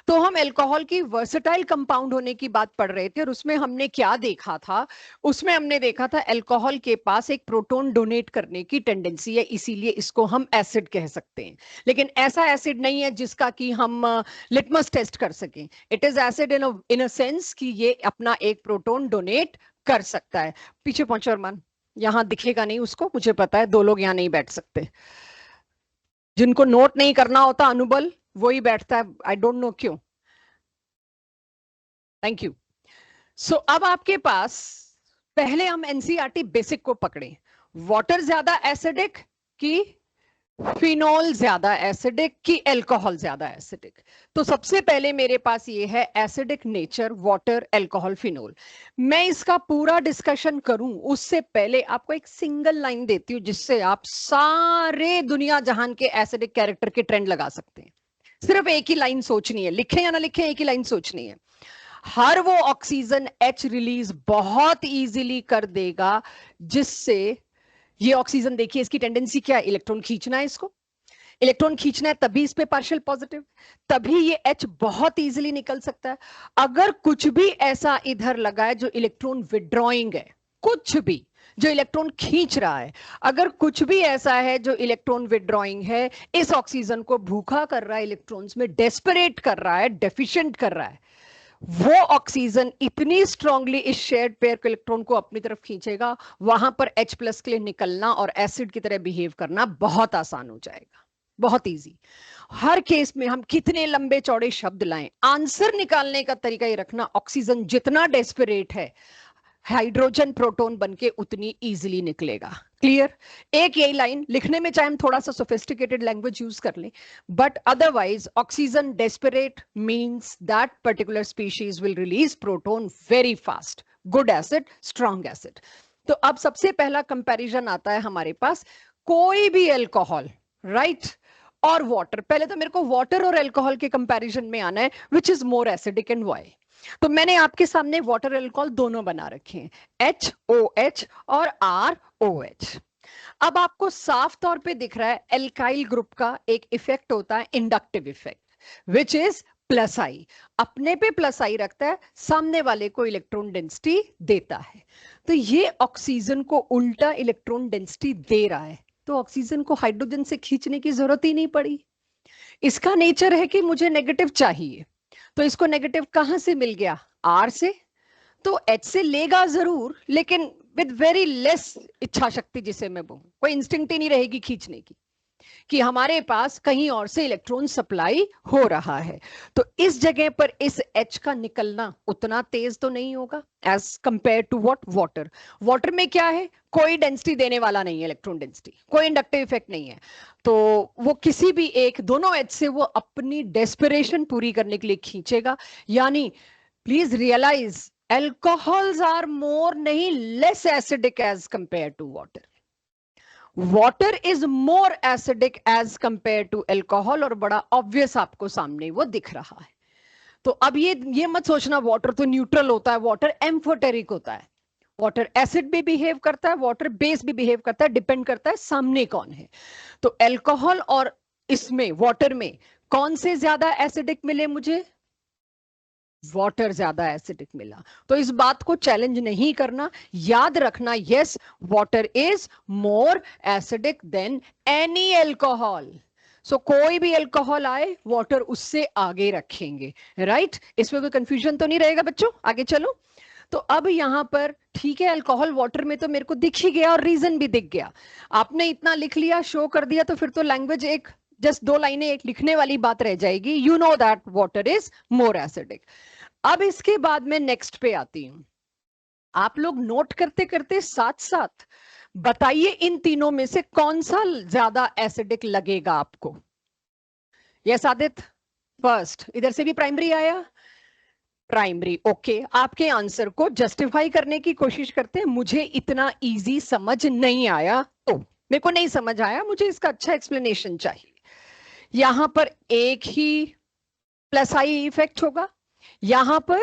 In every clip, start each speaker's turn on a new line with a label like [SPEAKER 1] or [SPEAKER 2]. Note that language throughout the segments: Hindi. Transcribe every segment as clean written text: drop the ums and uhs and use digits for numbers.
[SPEAKER 1] तो हम अल्कोहल की वर्सेटाइल कंपाउंड होने की बात पढ़ रहे थे और उसमें हमने क्या देखा था? उसमें हमने देखा था अल्कोहल के पास एक प्रोटॉन डोनेट करने की टेंडेंसी है, इसीलिए इसको हम एसिड कह सकते हैं। लेकिन ऐसा एसिड नहीं है जिसका कि हम लिटमस टेस्ट कर सकें। It is acid in a sense कि ये अपना एक प्रोटॉन डोनेट कर सकता है। पीछे पहुंचो अरमान, यहां दिखेगा नहीं उसको, मुझे पता है 2 लोग यहां नहीं बैठ सकते। जिनको नोट नहीं करना होता अनुबल वही बैठता है, आई डोंट नो क्यों। Thank you. सो अब आपके पास, पहले हम एनसीईआरटी बेसिक को पकड़े। वाटर ज्यादा एसिडिक कि फिनॉल ज्यादा एसिडिक कि अल्कोहल ज्यादा एसिडिक? तो सबसे पहले मेरे पास ये है acidic nature, water, alcohol, phenol. मैं इसका पूरा डिस्कशन करूं उससे पहले आपको एक सिंगल लाइन देती हूं जिससे आप सारे दुनिया जहान के एसिडिक कैरेक्टर के ट्रेंड लगा सकते हैं। सिर्फ एक ही लाइन सोचनी है, लिखे या ना लिखे, एक ही लाइन सोचनी है। हर वो ऑक्सीजन H रिलीज बहुत इजीली कर देगा जिससे ये ऑक्सीजन, देखिए इसकी टेंडेंसी क्या है, इलेक्ट्रॉन खींचना है, इसको इलेक्ट्रॉन खींचना है, तभी इस पे पार्शियल पॉजिटिव, तभी ये H बहुत इजीली निकल सकता है। अगर कुछ भी ऐसा इधर लगा है जो इलेक्ट्रॉन विड्रॉइंग है, कुछ भी जो इलेक्ट्रॉन खींच रहा है, अगर कुछ भी ऐसा है जो इलेक्ट्रॉन विड्रॉइंग है, इस ऑक्सीजन को भूखा कर रहा है, इलेक्ट्रॉन्स में डेस्परेट कर रहा है, डेफिशिएंट कर रहा है, वो ऑक्सीजन इतनी स्ट्रांगली इस शेयर्ड पेयर के इलेक्ट्रॉन को अपनी तरफ खींचेगा, वहां पर H प्लस के लिए निकलना और एसिड की तरह बिहेव करना बहुत आसान हो जाएगा, बहुत इजी। हर केस में हम कितने लंबे चौड़े शब्द लाएं, आंसर निकालने का तरीका ये रखना, ऑक्सीजन जितना डेस्परेट है हाइड्रोजन प्रोटॉन बनके उतनी इजीली निकलेगा। क्लियर? एक यही लाइन लिखने में चाहे हम थोड़ा सा सोफिस्टिकेटेड लैंग्वेज यूज कर लें, but otherwise oxygen desperate means that particular species will release proton very fast, good acid, strong acid. तो अब सबसे पहला कंपैरिजन आता है हमारे पास, कोई भी अल्कोहल, राइट, और वाटर। पहले तो मेरे को वाटर और अल्कोहल के कंपैरिजन में आना है, which is more acidic and why. तो मैंने आपके सामने वाटर अल्कोहल दोनों बना रखे हैं, HOH और ROH। अब आपको साफ तौर पे दिख रहा है एल्काइल ग्रुप का एक इफेक्ट होता है, inductive effect, which is plus I. अपने पे प्लस आई रखता है, सामने वाले को इलेक्ट्रॉन डेंसिटी देता है। तो ये ऑक्सीजन को उल्टा इलेक्ट्रॉन डेंसिटी दे रहा है, तो ऑक्सीजन को हाइड्रोजन से खींचने की जरूरत ही नहीं पड़ी। इसका नेचर है कि मुझे नेगेटिव चाहिए, तो इसको नेगेटिव कहां से मिल गया? R से। तो H से लेगा जरूर, लेकिन विद वेरी लेस इच्छा शक्ति, जिसे मैं बोलूं कोई इंस्टिंक्ट ही नहीं रहेगी खींचने की, कि हमारे पास कहीं और से इलेक्ट्रॉन सप्लाई हो रहा है। तो इस जगह पर इस H का निकलना उतना तेज तो नहीं होगा as compare to what, water. Water में क्या है, कोई डेंसिटी देने वाला नहीं है, इलेक्ट्रॉन डेंसिटी, कोई इंडक्टिव इफेक्ट नहीं है, तो वो किसी भी एक, दोनों H से वो अपनी डेस्परेशन पूरी करने के लिए खींचेगा। यानी please realise, alcohols are more नहीं, less acidic as compared to water. Water is more acidic as compared to alcohol, और बड़ा ऑब्वियस आपको सामने वो दिख रहा है। तो अब ये मत सोचना वाटर तो न्यूट्रल होता है, वाटर एम्फोटेरिक होता है। वाटर एसिड भी बिहेव करता है, वाटर बेस भी बिहेव करता है, डिपेंड करता है सामने कौन है। तो अल्कोहल और इसमें वाटर में कौन से ज्यादा एसिडिक मिले मुझे? वाटर ज्यादा एसिडिक मिला। तो इस बात को चैलेंज नहीं करना, याद रखना, yes water is more acidic than any alcohol. So कोई भी अल्कोहल आए वाटर उससे आगे रखेंगे, राइट? इसमें कोई कंफ्यूजन तो नहीं रहेगा बच्चों? आगे चलो। तो अब यहां पर ठीक है, अल्कोहल वाटर में तो मेरे को दिख ही गया और रीजन भी दिख गया। आपने इतना लिख लिया, शो कर दिया, तो फिर तो लैंग्वेज एक, जस्ट 2 लाइनें एक लिखने वाली बात रह जाएगी। You know that water is more acidic. अब इसके बाद मैं नेक्स्ट पे आती हूं। आप लोग नोट करते करते साथ साथ बताइए इन तीनों में से कौन सा ज्यादा एसिडिक लगेगा आपको? Yes Aditya, first. इधर से भी प्राइमरी आया, प्राइमरी, ओके। आपके आंसर को जस्टिफाई करने की कोशिश करते हैं। मुझे इतना इजी समझ नहीं आया, तो मेरे को नहीं समझ आया, मुझे इसका अच्छा एक्सप्लेनेशन चाहिए। यहां पर एक ही प्लस आई इफेक्ट होगा, यहां पर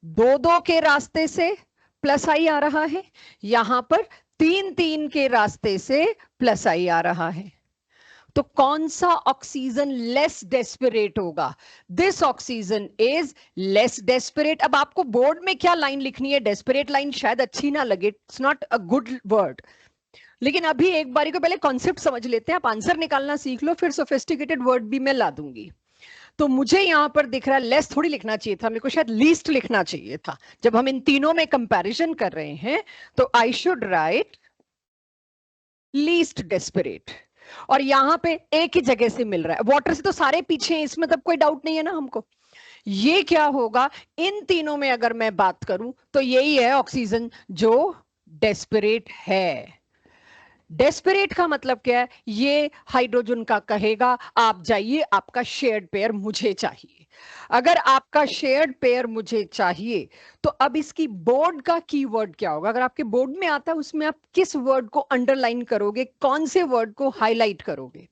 [SPEAKER 1] 2-2 के रास्ते से प्लस आई आ रहा है, यहां पर 3-3 के रास्ते से प्लस आई आ रहा है। तो कौन सा ऑक्सीजन लेस डेस्परेट होगा? This oxygen is less desperate. अब आपको बोर्ड में क्या लाइन लिखनी है? डेस्परेट लाइन शायद अच्छी ना लगे, it's not a good word, लेकिन अभी एक बारी को पहले कॉन्सेप्ट समझ लेते हैं। आप आंसर निकालना सीख लो, फिर सोफिस्टिकेटेड वर्ड भी मैं ला दूंगी। तो मुझे यहां पर दिख रहा है लेस थोड़ी लिखना चाहिए था, मेरे को शायद लीस्ट लिखना चाहिए था। जब हम इन तीनों में कंपैरिजन कर रहे हैं तो I should write least desperate. और यहां पे एक ही जगह से मिल रहा है, वाटर से तो सारे पीछे हैं, इसमें तब कोई डाउट नहीं है ना हमको। ये क्या होगा, इन तीनों में अगर मैं बात करूं तो यही है ऑक्सीजन जो डेस्परेट है। डेस्परेट का मतलब क्या है? ये हाइड्रोजन का कहेगा आप जाइए, आपका शेयर्ड पेयर मुझे चाहिए। अगर आपका शेयर्ड पेयर मुझे चाहिए तो अब इसकी बोर्ड का कीवर्ड क्या होगा? अगर आपके बोर्ड में आता है उसमें आप किस वर्ड को अंडरलाइन करोगे, कौन से वर्ड को हाईलाइट करोगे?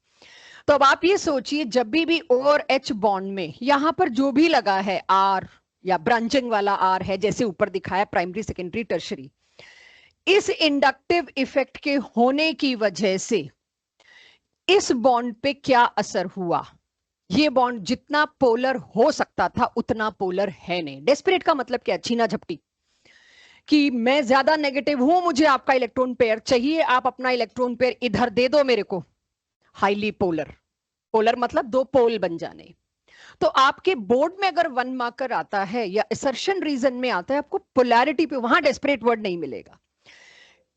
[SPEAKER 1] तो अब आप ये सोचिए, जब भी O और H बॉन्ड में यहां पर जो भी लगा है R या ब्रांचिंग वाला R है, जैसे ऊपर दिखाया प्राइमरी सेकेंडरी टर्शरी, इस इंडक्टिव इफेक्ट के होने की वजह से इस बॉन्ड पे क्या असर हुआ? ये बॉन्ड जितना पोलर हो सकता था उतना पोलर है नहीं। डेस्परेट का मतलब क्या? छीना झपटी, कि मैं ज्यादा नेगेटिव हूं, मुझे आपका इलेक्ट्रॉन पेयर चाहिए, आप अपना इलेक्ट्रॉन पेयर इधर दे दो मेरे को। हाईली पोलर, पोलर मतलब दो पोल बन जाने। तो आपके बोर्ड में अगर 1 मार्कर आता है या असर्शन रीजन में आता है, आपको पोलैरिटी पे वहां डेस्परेट वर्ड नहीं मिलेगा,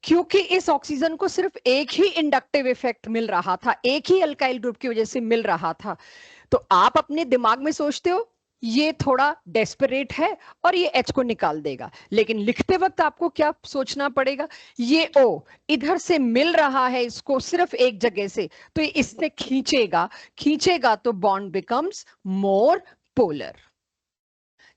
[SPEAKER 1] क्योंकि इस ऑक्सीजन को सिर्फ एक ही इंडक्टिव इफेक्ट मिल रहा था, एक ही अल्काइल ग्रुप की वजह से मिल रहा था। तो आप अपने दिमाग में सोचते हो ये थोड़ा डेस्परेट है और ये H को निकाल देगा, लेकिन लिखते वक्त आपको क्या सोचना पड़ेगा? ये O इधर से मिल रहा है इसको सिर्फ एक जगह से, तो ये इससे खींचेगा, खींचेगा तो बॉन्ड बिकम्स मोर पोलर।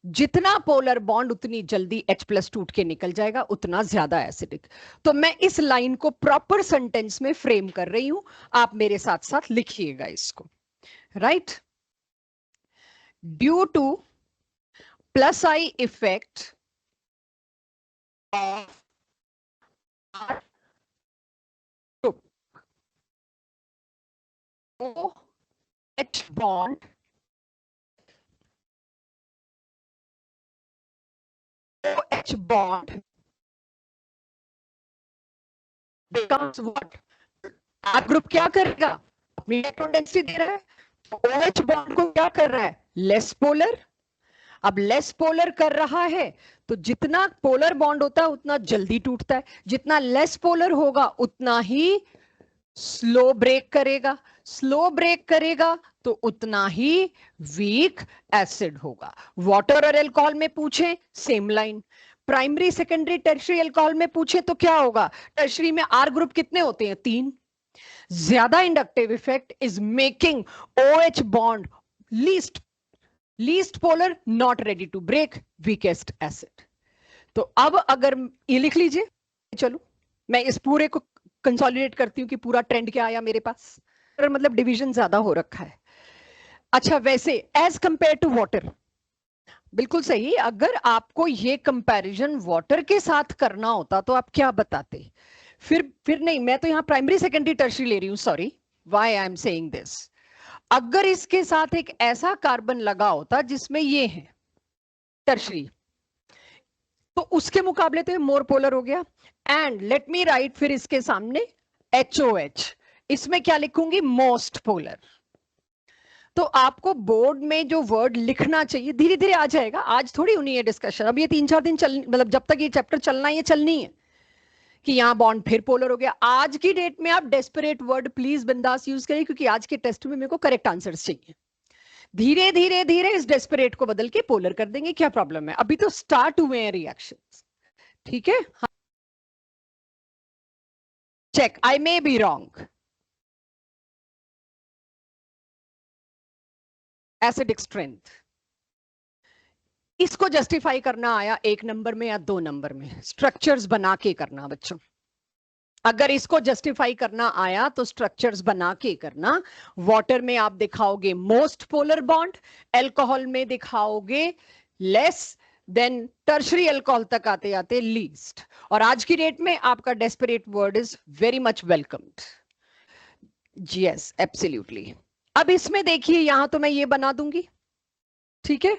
[SPEAKER 1] जितना पोलर बॉन्ड उतनी जल्दी H+ टूट के निकल जाएगा, उतना ज्यादा एसिडिक। तो मैं इस लाइन को प्रॉपर सेंटेंस में फ्रेम कर रही हूं, आप मेरे साथ साथ लिखिएगा इसको। Right, due two plus I effect of R group, OH bond OH bond becomes what? R group क्या करेगा? अपनी इलेक्ट्रॉन डेंसिटी दे रहा है, OH बॉन्ड को क्या कर रहा है? Less polar. अब लेस पोलर कर रहा है तो जितना पोलर बॉन्ड होता है उतना जल्दी टूटता है, जितना लेस पोलर होगा उतना ही स्लो ब्रेक करेगा, स्लो ब्रेक करेगा तो उतना ही वीक एसिड होगा। वाटर और अल्कोहल में पूछे same line, primary secondary tertiary alcohol में पूछे तो क्या होगा? टर्शियरी में R ग्रुप कितने होते हैं? 3। ज्यादा inductive effect is making OH bond least polar, not ready to break, weakest acid. तो अब अगर ये लिख लीजिए, चलो मैं इस पूरे को कंसोलिडेट करती हूं कि पूरा ट्रेंड क्या आया मेरे पास। मतलब डिवीजन ज्यादा हो रखा है। अच्छा, वैसे एज कंपेयर टू वाटर, बिल्कुल सही। अगर आपको ये कंपैरिजन वाटर के साथ करना होता तो आप क्या बताते? फिर नहीं, मैं तो यहां प्राइमरी सेकेंडरी टर्शियरी ले रही हूं, sorry, why I am saying this. अगर इसके साथ एक ऐसा कार्बन लगा होता जिसमें ये है टर्शियरी, तो उसके मुकाबले तो ये मोर पोलर हो गया। एंड लेट मी राइट फिर इसके सामने HOH, इसमें क्या लिखूंगी? Most polar. तो आपको बोर्ड में जो वर्ड लिखना चाहिए धीरे धीरे आ जाएगा, आज थोड़ी होनी है डिस्कशन, अब ये 3-4 दिन चल, मतलब जब तक ये चैप्टर चलना है, ये चलनी है कि यहां बॉन्ड फिर पोलर हो गया। आज की डेट में आप डेस्परेट वर्ड प्लीज बिंदास यूज करिए, क्योंकि आज के टेस्ट में मेरे को करेक्ट आंसर्स चाहिए। धीरे धीरे धीरे इस डेस्परेट को बदल के पोलर कर देंगे, क्या प्रॉब्लम है? अभी तो स्टार्ट हुए हैं रिएक्शंस, ठीक है? Check, I may be wrong. Acidic strength, इसको जस्टिफाई करना आया 1 नंबर में या 2 नंबर में? स्ट्रक्चर्स बना के करना बच्चों। अगर इसको जस्टिफाई करना आया तो स्ट्रक्चर्स बना के करना। वाटर में आप दिखाओगे मोस्ट पोलर बॉन्ड, अल्कोहल में दिखाओगे लेस, देन टर्शरी अल्कोहल तक आते आते लीस्ट। और आज की डेट में आपका desperate word is very much welcomed. Yes absolutely. अब इसमें देखिए यहां तो मैं ये बना दूंगी, ठीक है।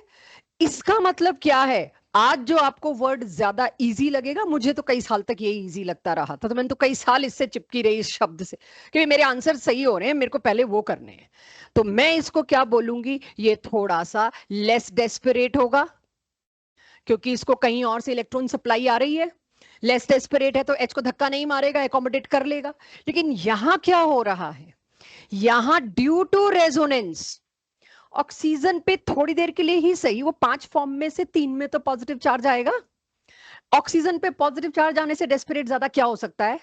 [SPEAKER 1] इसका मतलब क्या है, आज जो आपको वर्ड ज्यादा इजी लगेगा, मुझे तो कई साल तक ये इजी लगता रहा था, तो मैंने तो कई साल इससे चिपकी रही इस शब्द से, क्योंकि मेरे आंसर सही हो रहे हैं, मेरे को पहले वो करने हैं। तो मैं इसको क्या बोलूंगी, ये थोड़ा सा लेस डेस्परेट होगा, क्योंकि इसको कहीं और से इलेक्ट्रॉन सप्लाई आ रही है। लेस डेस्परेट है तो एच को धक्का नहीं मारेगा, एकोमोडेट कर लेगा। लेकिन यहां क्या हो रहा है, यहां ड्यू टू रेजोनेंस ऑक्सीजन पे थोड़ी देर के लिए ही सही, वो 5 फॉर्म में से 3 में तो पॉजिटिव चार्ज आएगा। ऑक्सीजन पे पॉजिटिव चार्ज आने से डेस्परेट ज्यादा क्या हो सकता है,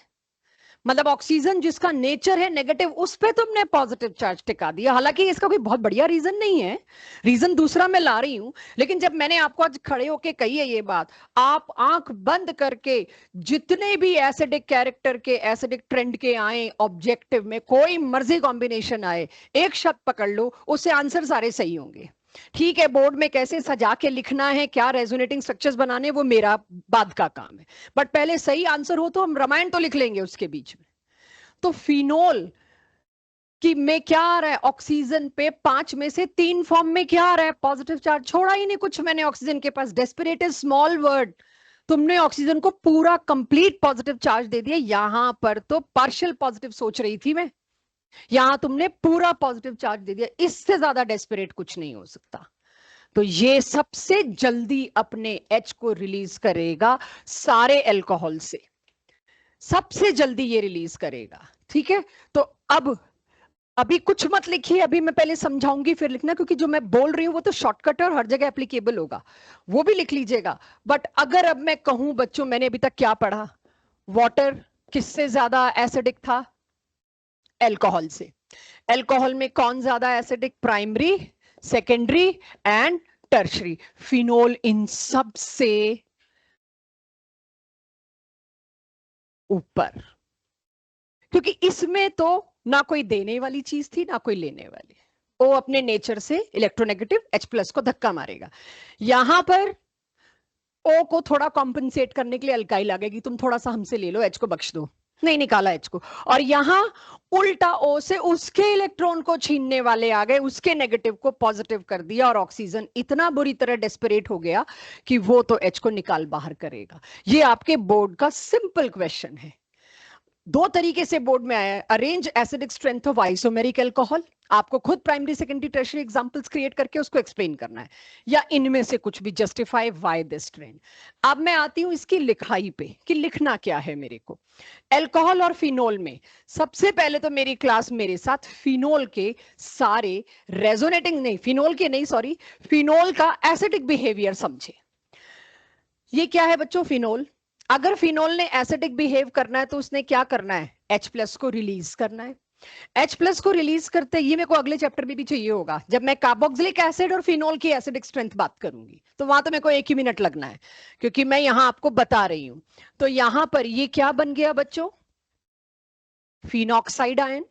[SPEAKER 1] मतलब ऑक्सीजन जिसका नेचर है नेगेटिव, उस पे तुमने पॉजिटिव चार्ज टिका दिया। हालांकि इसका कोई बहुत बढ़िया रीजन नहीं है, रीजन दूसरा मैं ला रही हूं। लेकिन जब मैंने आपको आज खड़े होके कही है ये बात, आप आंख बंद करके जितने भी एसिडिक कैरेक्टर के, एसिडिक ट्रेंड के आए ऑब्जेक्टिव में, कोई मर्जी कॉम्बिनेशन आए, एक शब्द पकड़ लो, उससे आंसर सारे सही होंगे। ठीक है, बोर्ड में कैसे सजा के लिखना है, क्या रेजोनेटिंग स्ट्रक्चर्स बनाने, वो मेरा बाद का काम है। बट पहले सही आंसर हो तो हम रामायण तो लिख लेंगे उसके बीच में। तो फिनोल कि में क्या आ रहा है, ऑक्सीजन पे 5 में से 3 फॉर्म में क्या आ रहा है, पॉजिटिव चार्ज। छोड़ा ही नहीं कुछ मैंने ऑक्सीजन के पास। डेस्परेट इज स्मॉल वर्ड, तुमने ऑक्सीजन को पूरा कंप्लीट पॉजिटिव चार्ज दे दिया। यहां पर तो पार्शियल पॉजिटिव सोच रही थी मैं, यहां तुमने पूरा पॉजिटिव चार्ज दे दिया। इससे ज्यादा डेस्परेट कुछ नहीं हो सकता। तो ये सबसे जल्दी अपने एच को रिलीज करेगा सारे अल्कोहल से, सबसे जल्दी ये रिलीज करेगा। ठीक है, तो अब अभी कुछ मत लिखिए, अभी मैं पहले समझाऊंगी फिर लिखना, क्योंकि जो मैं बोल रही हूं वो तो शॉर्टकट है और हर जगह एप्लीकेबल होगा, वो भी लिख लीजिएगा। बट अगर अब मैं कहूं बच्चों, मैंने अभी तक क्या पढ़ा, वाटर किससे ज्यादा एसिडिक था, अल्कोहल से। अल्कोहल में कौन ज्यादा acidic, primary, secondary and tertiary. Phenol इन सब से ऊपर, क्योंकि इसमें तो ना कोई देने वाली चीज थी ना कोई लेने वाली। वो अपने नेचर से इलेक्ट्रोनेगेटिव H+ को धक्का मारेगा। यहां पर O को थोड़ा कॉम्पनसेट करने के लिए अल्काइल लगेगी, तुम थोड़ा सा हमसे ले लो, H को बख्श दो, नहीं निकाला H को। और यहां उल्टा O से उसके इलेक्ट्रॉन को छीनने वाले आ गए, उसके नेगेटिव को पॉजिटिव कर दिया, और ऑक्सीजन इतना बुरी तरह डेस्परेट हो गया कि वो तो H को निकाल बाहर करेगा। ये आपके बोर्ड का सिंपल क्वेश्चन है। 2 तरीके से बोर्ड में आया है, arrange acidic strength of isomeric alcohol. आपको खुद primary secondary tertiary examples create करके उसको एक्सप्लेन करना है, या इनमें से कुछ भी, जस्टिफाई व्हाई दिस ट्रेंड। अब मैं आती हूं इसकी लिखाई पे कि लिखना क्या है मेरे को। अल्कोहल और फिनोल में सबसे पहले तो मेरी क्लास मेरे साथ फिनोल के सारे रेजोनेटिंग, नहीं फिनोल के नहीं सॉरी, फिनोल का एसिडिक बिहेवियर समझे। ये क्या है बच्चों, फिनोल। अगर फिनोल ने एसिडिक बिहेव करना है तो उसने क्या करना है, H+ को रिलीज करना है। H+ को रिलीज करते, ये मेरे को अगले चैप्टर में भी चाहिए होगा, जब मैं कार्बोक्सिलिक एसिड और फिनोल की एसिडिक स्ट्रेंथ बात करूंगी, तो वहां तो मेरे को 1 ही मिनट लगना है, क्योंकि मैं यहां आपको बता रही हूं। तो यहां पर ये क्या बन गया बच्चों, फिनॉक्साइड आयन।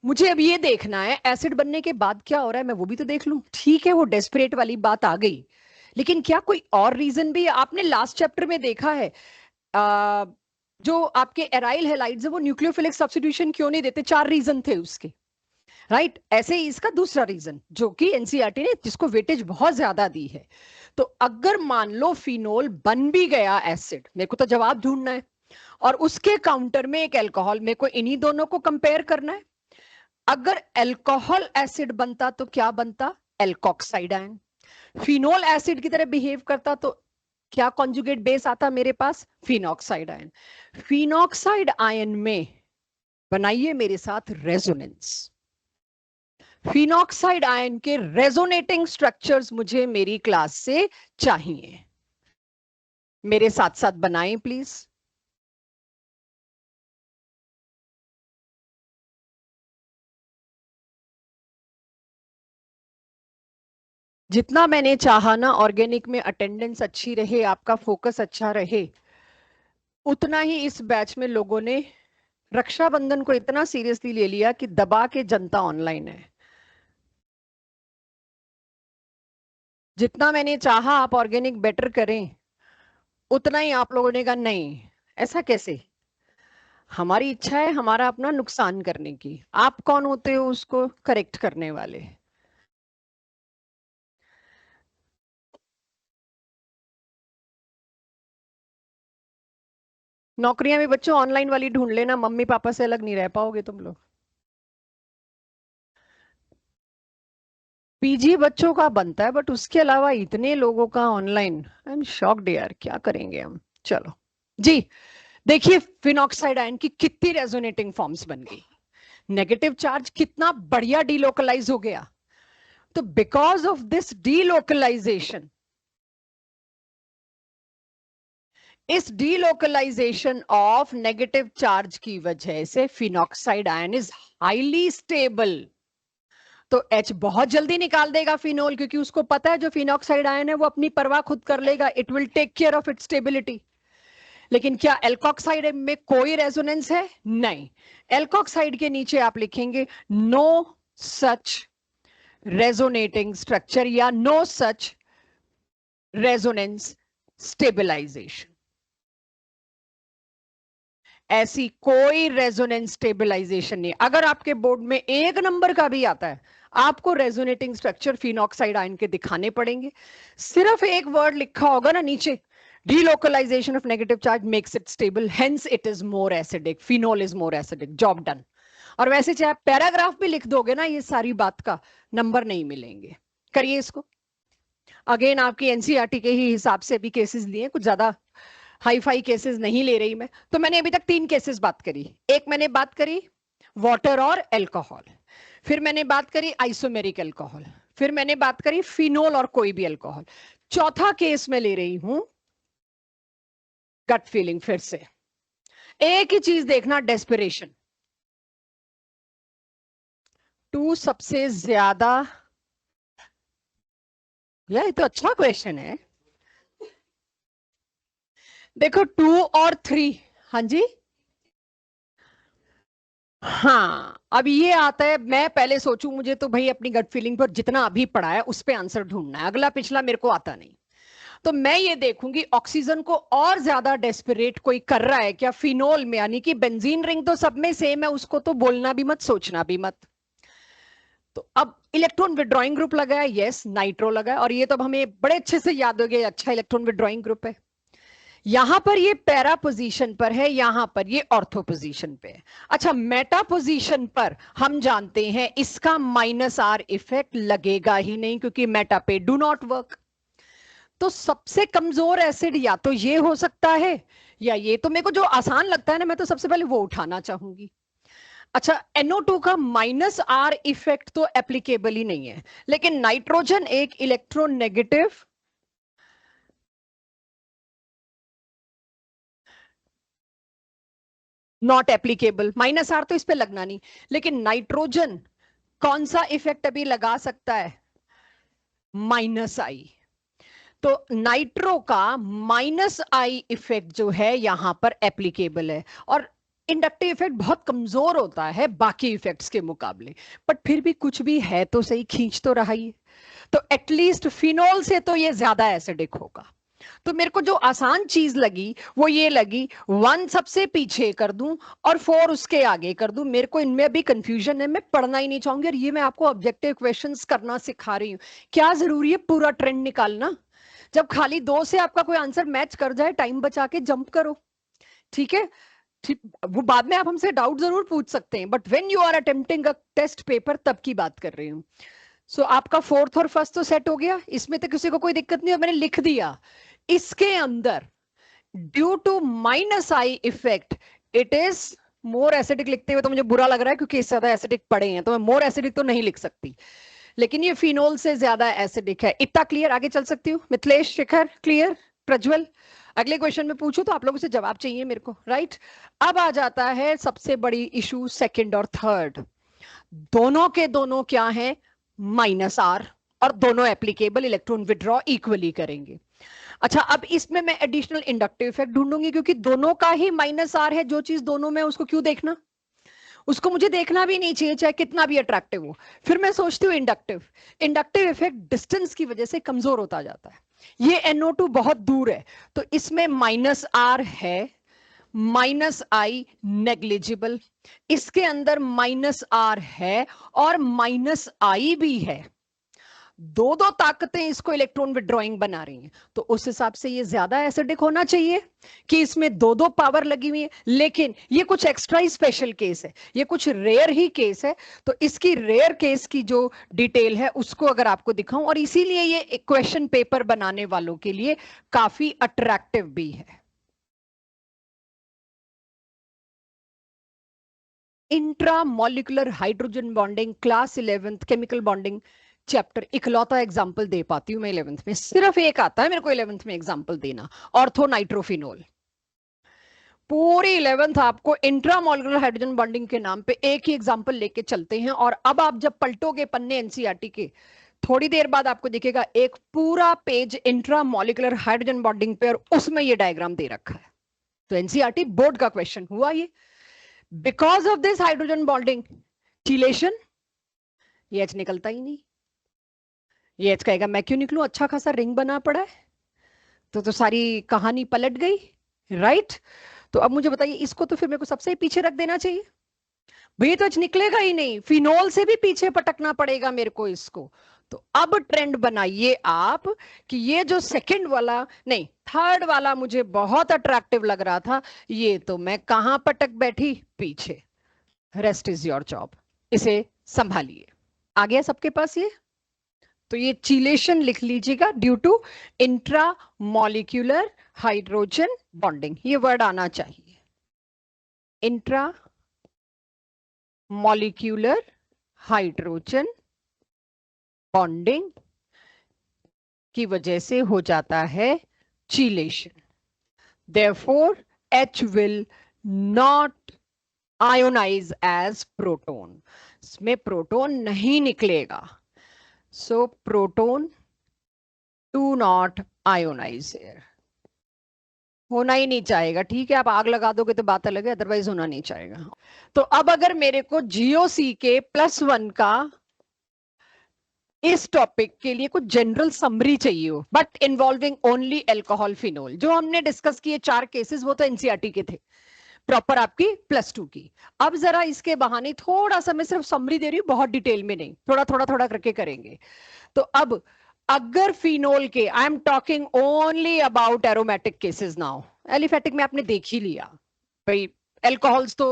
[SPEAKER 1] मुझे अब ये देखना है एसिड बनने के बाद क्या हो रहा है, मैं वो भी तो देख लूं। ठीक है, वो डेस्परेट वाली बात आ गई, लेकिन क्या कोई और रीजन भी आपने लास्ट चैप्टर में देखा है, जो आपके एराइल हैलाइड्स है वो न्यूक्लियोफिलिक सब्स्टिट्यूशन क्यों नहीं देते, 4 रीजन थे उसके, राइट। ऐसे ही इसका दूसरा रीजन जो कि एनसीईआरटी ने जिसको वेटेज बहुत ज्यादा दी है। तो अगर मान लो फिनोल बन भी गया एसिड, मेरे को तो जवाब ढूंढना है, और उसके काउंटर में एक अल्कोहल, मेरे को इन्हीं दोनों को कंपेयर करना है। अगर अल्कोहल एसिड बनता तो क्या बनता, एल्कोक्साइड आयन। फिनोल एसिड की तरह बिहेव करता तो क्या कॉन्जुगेट बेस आता मेरे पास, फिनॉक्साइड आयन। फिनॉक्साइड आयन में बनाइए मेरे साथ रेजोनेंस। फिनॉक्साइड आयन के रेजोनेटिंग स्ट्रक्चर्स मुझे मेरी क्लास से चाहिए, मेरे साथ साथ बनाएं प्लीज। जितना मैंने चाहा ना ऑर्गेनिक में अटेंडेंस अच्छी रहे, आपका फोकस अच्छा रहे, उतना ही इस बैच में लोगों ने रक्षाबंधन को इतना सीरियसली ले लिया कि दबा के जनता ऑनलाइन है। जितना मैंने चाहा आप ऑर्गेनिक बेटर करें, उतना ही आप लोगों ने कहा नहीं, ऐसा कैसे। हमारी इच्छा है हमारा अपना नुकसान करने की, आप कौन होते हो उसको करेक्ट करने वाले? नौकरियां भी बच्चों ऑनलाइन वाली ढूंढ लेना, मम्मी पापा से अलग नहीं रह पाओगे तुम लोग। पीजी बच्चों का बनता है, बट उसके अलावा इतने लोगों का ऑनलाइन, आई एम शॉक्ड यार, क्या करेंगे हम। चलो जी, देखिए फिनॉक्साइड आयन की कितनी रेजोनेटिंग फॉर्म्स बन गई, नेगेटिव चार्ज कितना बढ़िया डीलोकलाइज हो गया। तो बिकॉज ऑफ दिस डीलोकलाइजेशन, इस डीलोकलाइजेशन ऑफ नेगेटिव चार्ज की वजह से phenoxide ion is highly stable. तो H बहुत जल्दी निकाल देगा फिनोल, क्योंकि उसको पता है जो फिनॉक्साइड आयन है वो अपनी परवाह खुद कर लेगा, it will take care of its stability. लेकिन क्या एल्कोक्साइड में कोई रेजोनेंस है? नहीं। एल्कोक्साइड के नीचे आप लिखेंगे नो सच रेजोनेटिंग स्ट्रक्चर या नो सच रेजोनेंस स्टेबलाइजेशन। ऐसी कोई रेजोनेंस स्टेबलाइजेशन नहीं। अगर आपके बोर्ड में एक नंबर का भी आता है, आपको रेजोनेटिंग स्ट्रक्चर फिनॉक्साइड आयन के दिखाने पड़ेंगे। सिर्फ एक वर्ड लिखा होगा ना नीचे, delocalisation of negative charge makes it stable, hence it is more acidic, phenol is more acidic, job done. और वैसे चाहे आप पैराग्राफ भी लिख दोगे ना, ये सारी बात का नंबर नहीं मिलेंगे। करिए इसको। अगेन आपकी एनसीईआरटी के ही हिसाब से भी केसेस लिए, कुछ ज्यादा हाई फाई केसेस नहीं ले रही मैं। तो मैंने अभी तक 3 केसेस बात करी। एक मैंने बात करी वाटर और अल्कोहल, फिर मैंने बात करी आइसोमेरिक अल्कोहल, फिर मैंने बात करी फिनोल और कोई भी अल्कोहल। चौथा केस में ले रही हूं गट फीलिंग। फिर से एक ही चीज देखना, डेस्परेशन। 2 सबसे ज्यादा, यार ये तो अच्छा क्वेश्चन है। देखो 2 और 3, हाँ जी, हाँ अब ये आता है, मैं पहले सोचूं, मुझे तो भाई अपनी गट फीलिंग पर जितना अभी पढ़ा है उस पे आंसर ढूंढना है, अगला पिछला मेरे को आता नहीं। तो मैं ये देखूंगी ऑक्सीजन को और ज्यादा डेस्परेट कोई कर रहा है क्या फिनोल में, यानी कि बेंजीन रिंग तो सब में सेम है, उसको तो बोलना भी मत, सोचना भी मत। तो अब इलेक्ट्रॉन विड्रॉइंग ग्रुप लगा है, यस नाइट्रो लगा है, और ये तो अब हमें बड़े अच्छे से याद हो गया, अच्छा इलेक्ट्रॉन विड्रॉइंग ग्रुप है। यहां पर ये पैरा पोजीशन पर है, यहां पर ये ऑर्थो पोजीशन पे है। अच्छा मेटा पोजीशन पर हम जानते हैं इसका -R इफेक्ट लगेगा ही नहीं, क्योंकि मेटा पे डू नॉट वर्क। तो सबसे कमजोर एसिड या तो ये हो सकता है, या ये, तो मेरे को जो आसान लगता है ना, मैं तो सबसे पहले वो उठाना चाहूंगी। अच्छा NO2 का -R इफेक्ट तो एप्लीकेबल ही नहीं है, लेकिन नाइट्रोजन एक इलेक्ट्रोनेगेटिव, नॉट एप्लीकेबल, -R तो इस पे लगना नहीं। लेकिन नाइट्रोजन कौन सा इफेक्ट अभी लगा सकता है? -I। तो नाइट्रो का -I इफेक्ट जो है यहां पर एप्लीकेबल है, और इंडक्टिव इफेक्ट बहुत कमजोर होता है बाकी इफेक्ट्स के मुकाबले, बट फिर भी कुछ भी है तो सही, खींच तो रहा ही। तो एटलीस्ट फिनोल से तो ये ज्यादा एसिडिक होगा। तो मेरे को जो आसान चीज लगी वो ये लगी, 1 सबसे पीछे कर दूं और 4 उसके आगे कर दूं। मेरे को इनमें भी कंफ्यूजन है, मैं पढ़ना ही नहीं चाहूंगी, और ये मैं आपको ऑब्जेक्टिव क्वेश्चंस करना सिखा रही हूँ। क्या जरूरी है पूरा ट्रेंड निकालना? जब खाली 2 से आपका कोई आंसर मैच कर जाए, टाइम बचा के जंप करो, ठीक है? ठीक, वो बाद में आप हमसे डाउट जरूर पूछ सकते हैं, but when you are attempting a test paper तब की बात कर रही हूँ। सो आपका 4th और 1st तो सेट हो गया, इसमें तो किसी को कोई दिक्कत नहीं है, मैंने लिख दिया। इसके अंदर due to -I effect it is more acidic, लिखते हुए तो मुझे बुरा लग रहा है क्योंकि इससे ज्यादा एसिडिक पड़े हैं, तो मैं मोर एसिडिक तो नहीं लिख सकती, लेकिन ये फिनोल से ज्यादा एसिडिक है। इतना क्लियर? आगे चल सकती हूँ? मिथिलेश, शिखर, क्लियर? प्रज्वल, अगले क्वेश्चन में पूछू तो आप लोगों से जवाब चाहिए मेरे को, राइट? अब आ जाता है सबसे बड़ी इशू, सेकंड और थर्ड, दोनों के दोनों क्या है? -R, और दोनों एप्लीकेबल, इलेक्ट्रॉन विड्रॉ इक्वली करेंगे। अच्छा अब इसमें मैं एडिशनल इंडक्टिव इफेक्ट ढूंढूंगी, क्योंकि दोनों का ही -R है, जो चीज दोनों में उसको क्यों देखना, उसको मुझे देखना भी नहीं चाहिए चाहे कितना भी अट्रैक्टिव हो। फिर मैं सोचती हूँ इंडक्टिव, इंडक्टिव इफेक्ट डिस्टेंस की वजह से कमजोर होता जाता है। ये NO2 बहुत दूर है, तो इसमें -R है, माइनस आई नेग्लिजिबल, इसके अंदर माइनस आर है और माइनस आई भी है, दो दो ताकतें इसको इलेक्ट्रॉन विड्रॉइंग बना रही हैं, तो उस हिसाब से ये ज्यादा एसिडिक होना चाहिए कि इसमें दो दो पावर लगी हुई है। लेकिन ये कुछ एक्स्ट्रा ही स्पेशल केस है, ये कुछ रेयर ही केस है, तो इसकी रेयर केस की जो डिटेल है उसको अगर आपको दिखाऊं, और इसीलिए ये क्वेश्चन पेपर बनाने वालों के लिए काफी अट्रैक्टिव भी है। Intramolecular hydrogen bonding, class 11th chemical bonding chapter, इकलौता एग्जाम्पल दे पाती हूं मैं 11th में, सिर्फ एक आता है मेरे को 11th में एग्जाम्पल देना, ऑर्थो नाइट्रोफिनोल। पूरी 11th आपको इंट्रामोलिकुलर हाइड्रोजन बॉन्डिंग के नाम पे एक ही एग्जाम्पल लेके चलते हैं, और अब आप जब पलटोगे पन्ने एनसीईआरटी के, थोड़ी देर बाद आपको दिखेगा एक पूरा पेज इंट्रामोलिकुलर हाइड्रोजन बॉन्डिंग पे, और उसमें ये डायग्राम दे रखा है। तो एनसीईआरटी बोर्ड का क्वेश्चन हुआ ये, because of this hydrogen bonding chelation, ये एच निकलता ही नहीं, ये एच कहेगा मैं क्यों निकलूं, अच्छा खासा रिंग बना पड़ा है, तो सारी कहानी पलट गई, राइट। तो अब मुझे बताइए, इसको तो फिर मेरे को सबसे पीछे रख देना चाहिए, भैया तो एच निकलेगा ही नहीं, फिनोल से भी पीछे पटकना पड़ेगा मेरे को इसको। तो अब ट्रेंड बनाइए आप कि ये जो सेकंड वाला नहीं थर्ड वाला मुझे बहुत अट्रैक्टिव लग रहा था, ये तो मैं कहां पटक बैठी, पीछे। रेस्ट इज योर जॉब, इसे संभालिए। आ गया सबके पास ये? तो ये चीलेशन लिख लीजिएगा, due to intramolecular hydrogen bonding, ये वर्ड आना चाहिए, इंट्रा मॉलिक्यूलर हाइड्रोजन बॉन्डिंग की वजह से हो जाता है चीलेशन। Therefore, H will not ionize as proton, इसमें प्रोटॉन नहीं निकलेगा, so proton do not ionize here, होना ही नहीं चाहेगा, ठीक है, आप आग लगा दोगे तो बात अलग है, अदरवाइज होना नहीं चाहेगा। तो अब अगर मेरे को GOC के +1 का इस टॉपिक के लिए कुछ जनरल समरी चाहिए हो, but involving only alcohol phenol, जो हमने डिस्कस किए 4 केसेस वो तो एनसीईआरटी के थे, प्रॉपर आपकी +2 की। अब जरा इसके बहाने थोड़ा सा मैं सिर्फ समरी दे रही हूँ, बहुत डिटेल में नहीं, थोड़ा थोड़ा थोड़ा करके करेंगे। तो अब अगर फिनोल के, I am talking only about aromatic cases now, aliphatic में आपने देख ही लिया भाई, एल्कोहल्स तो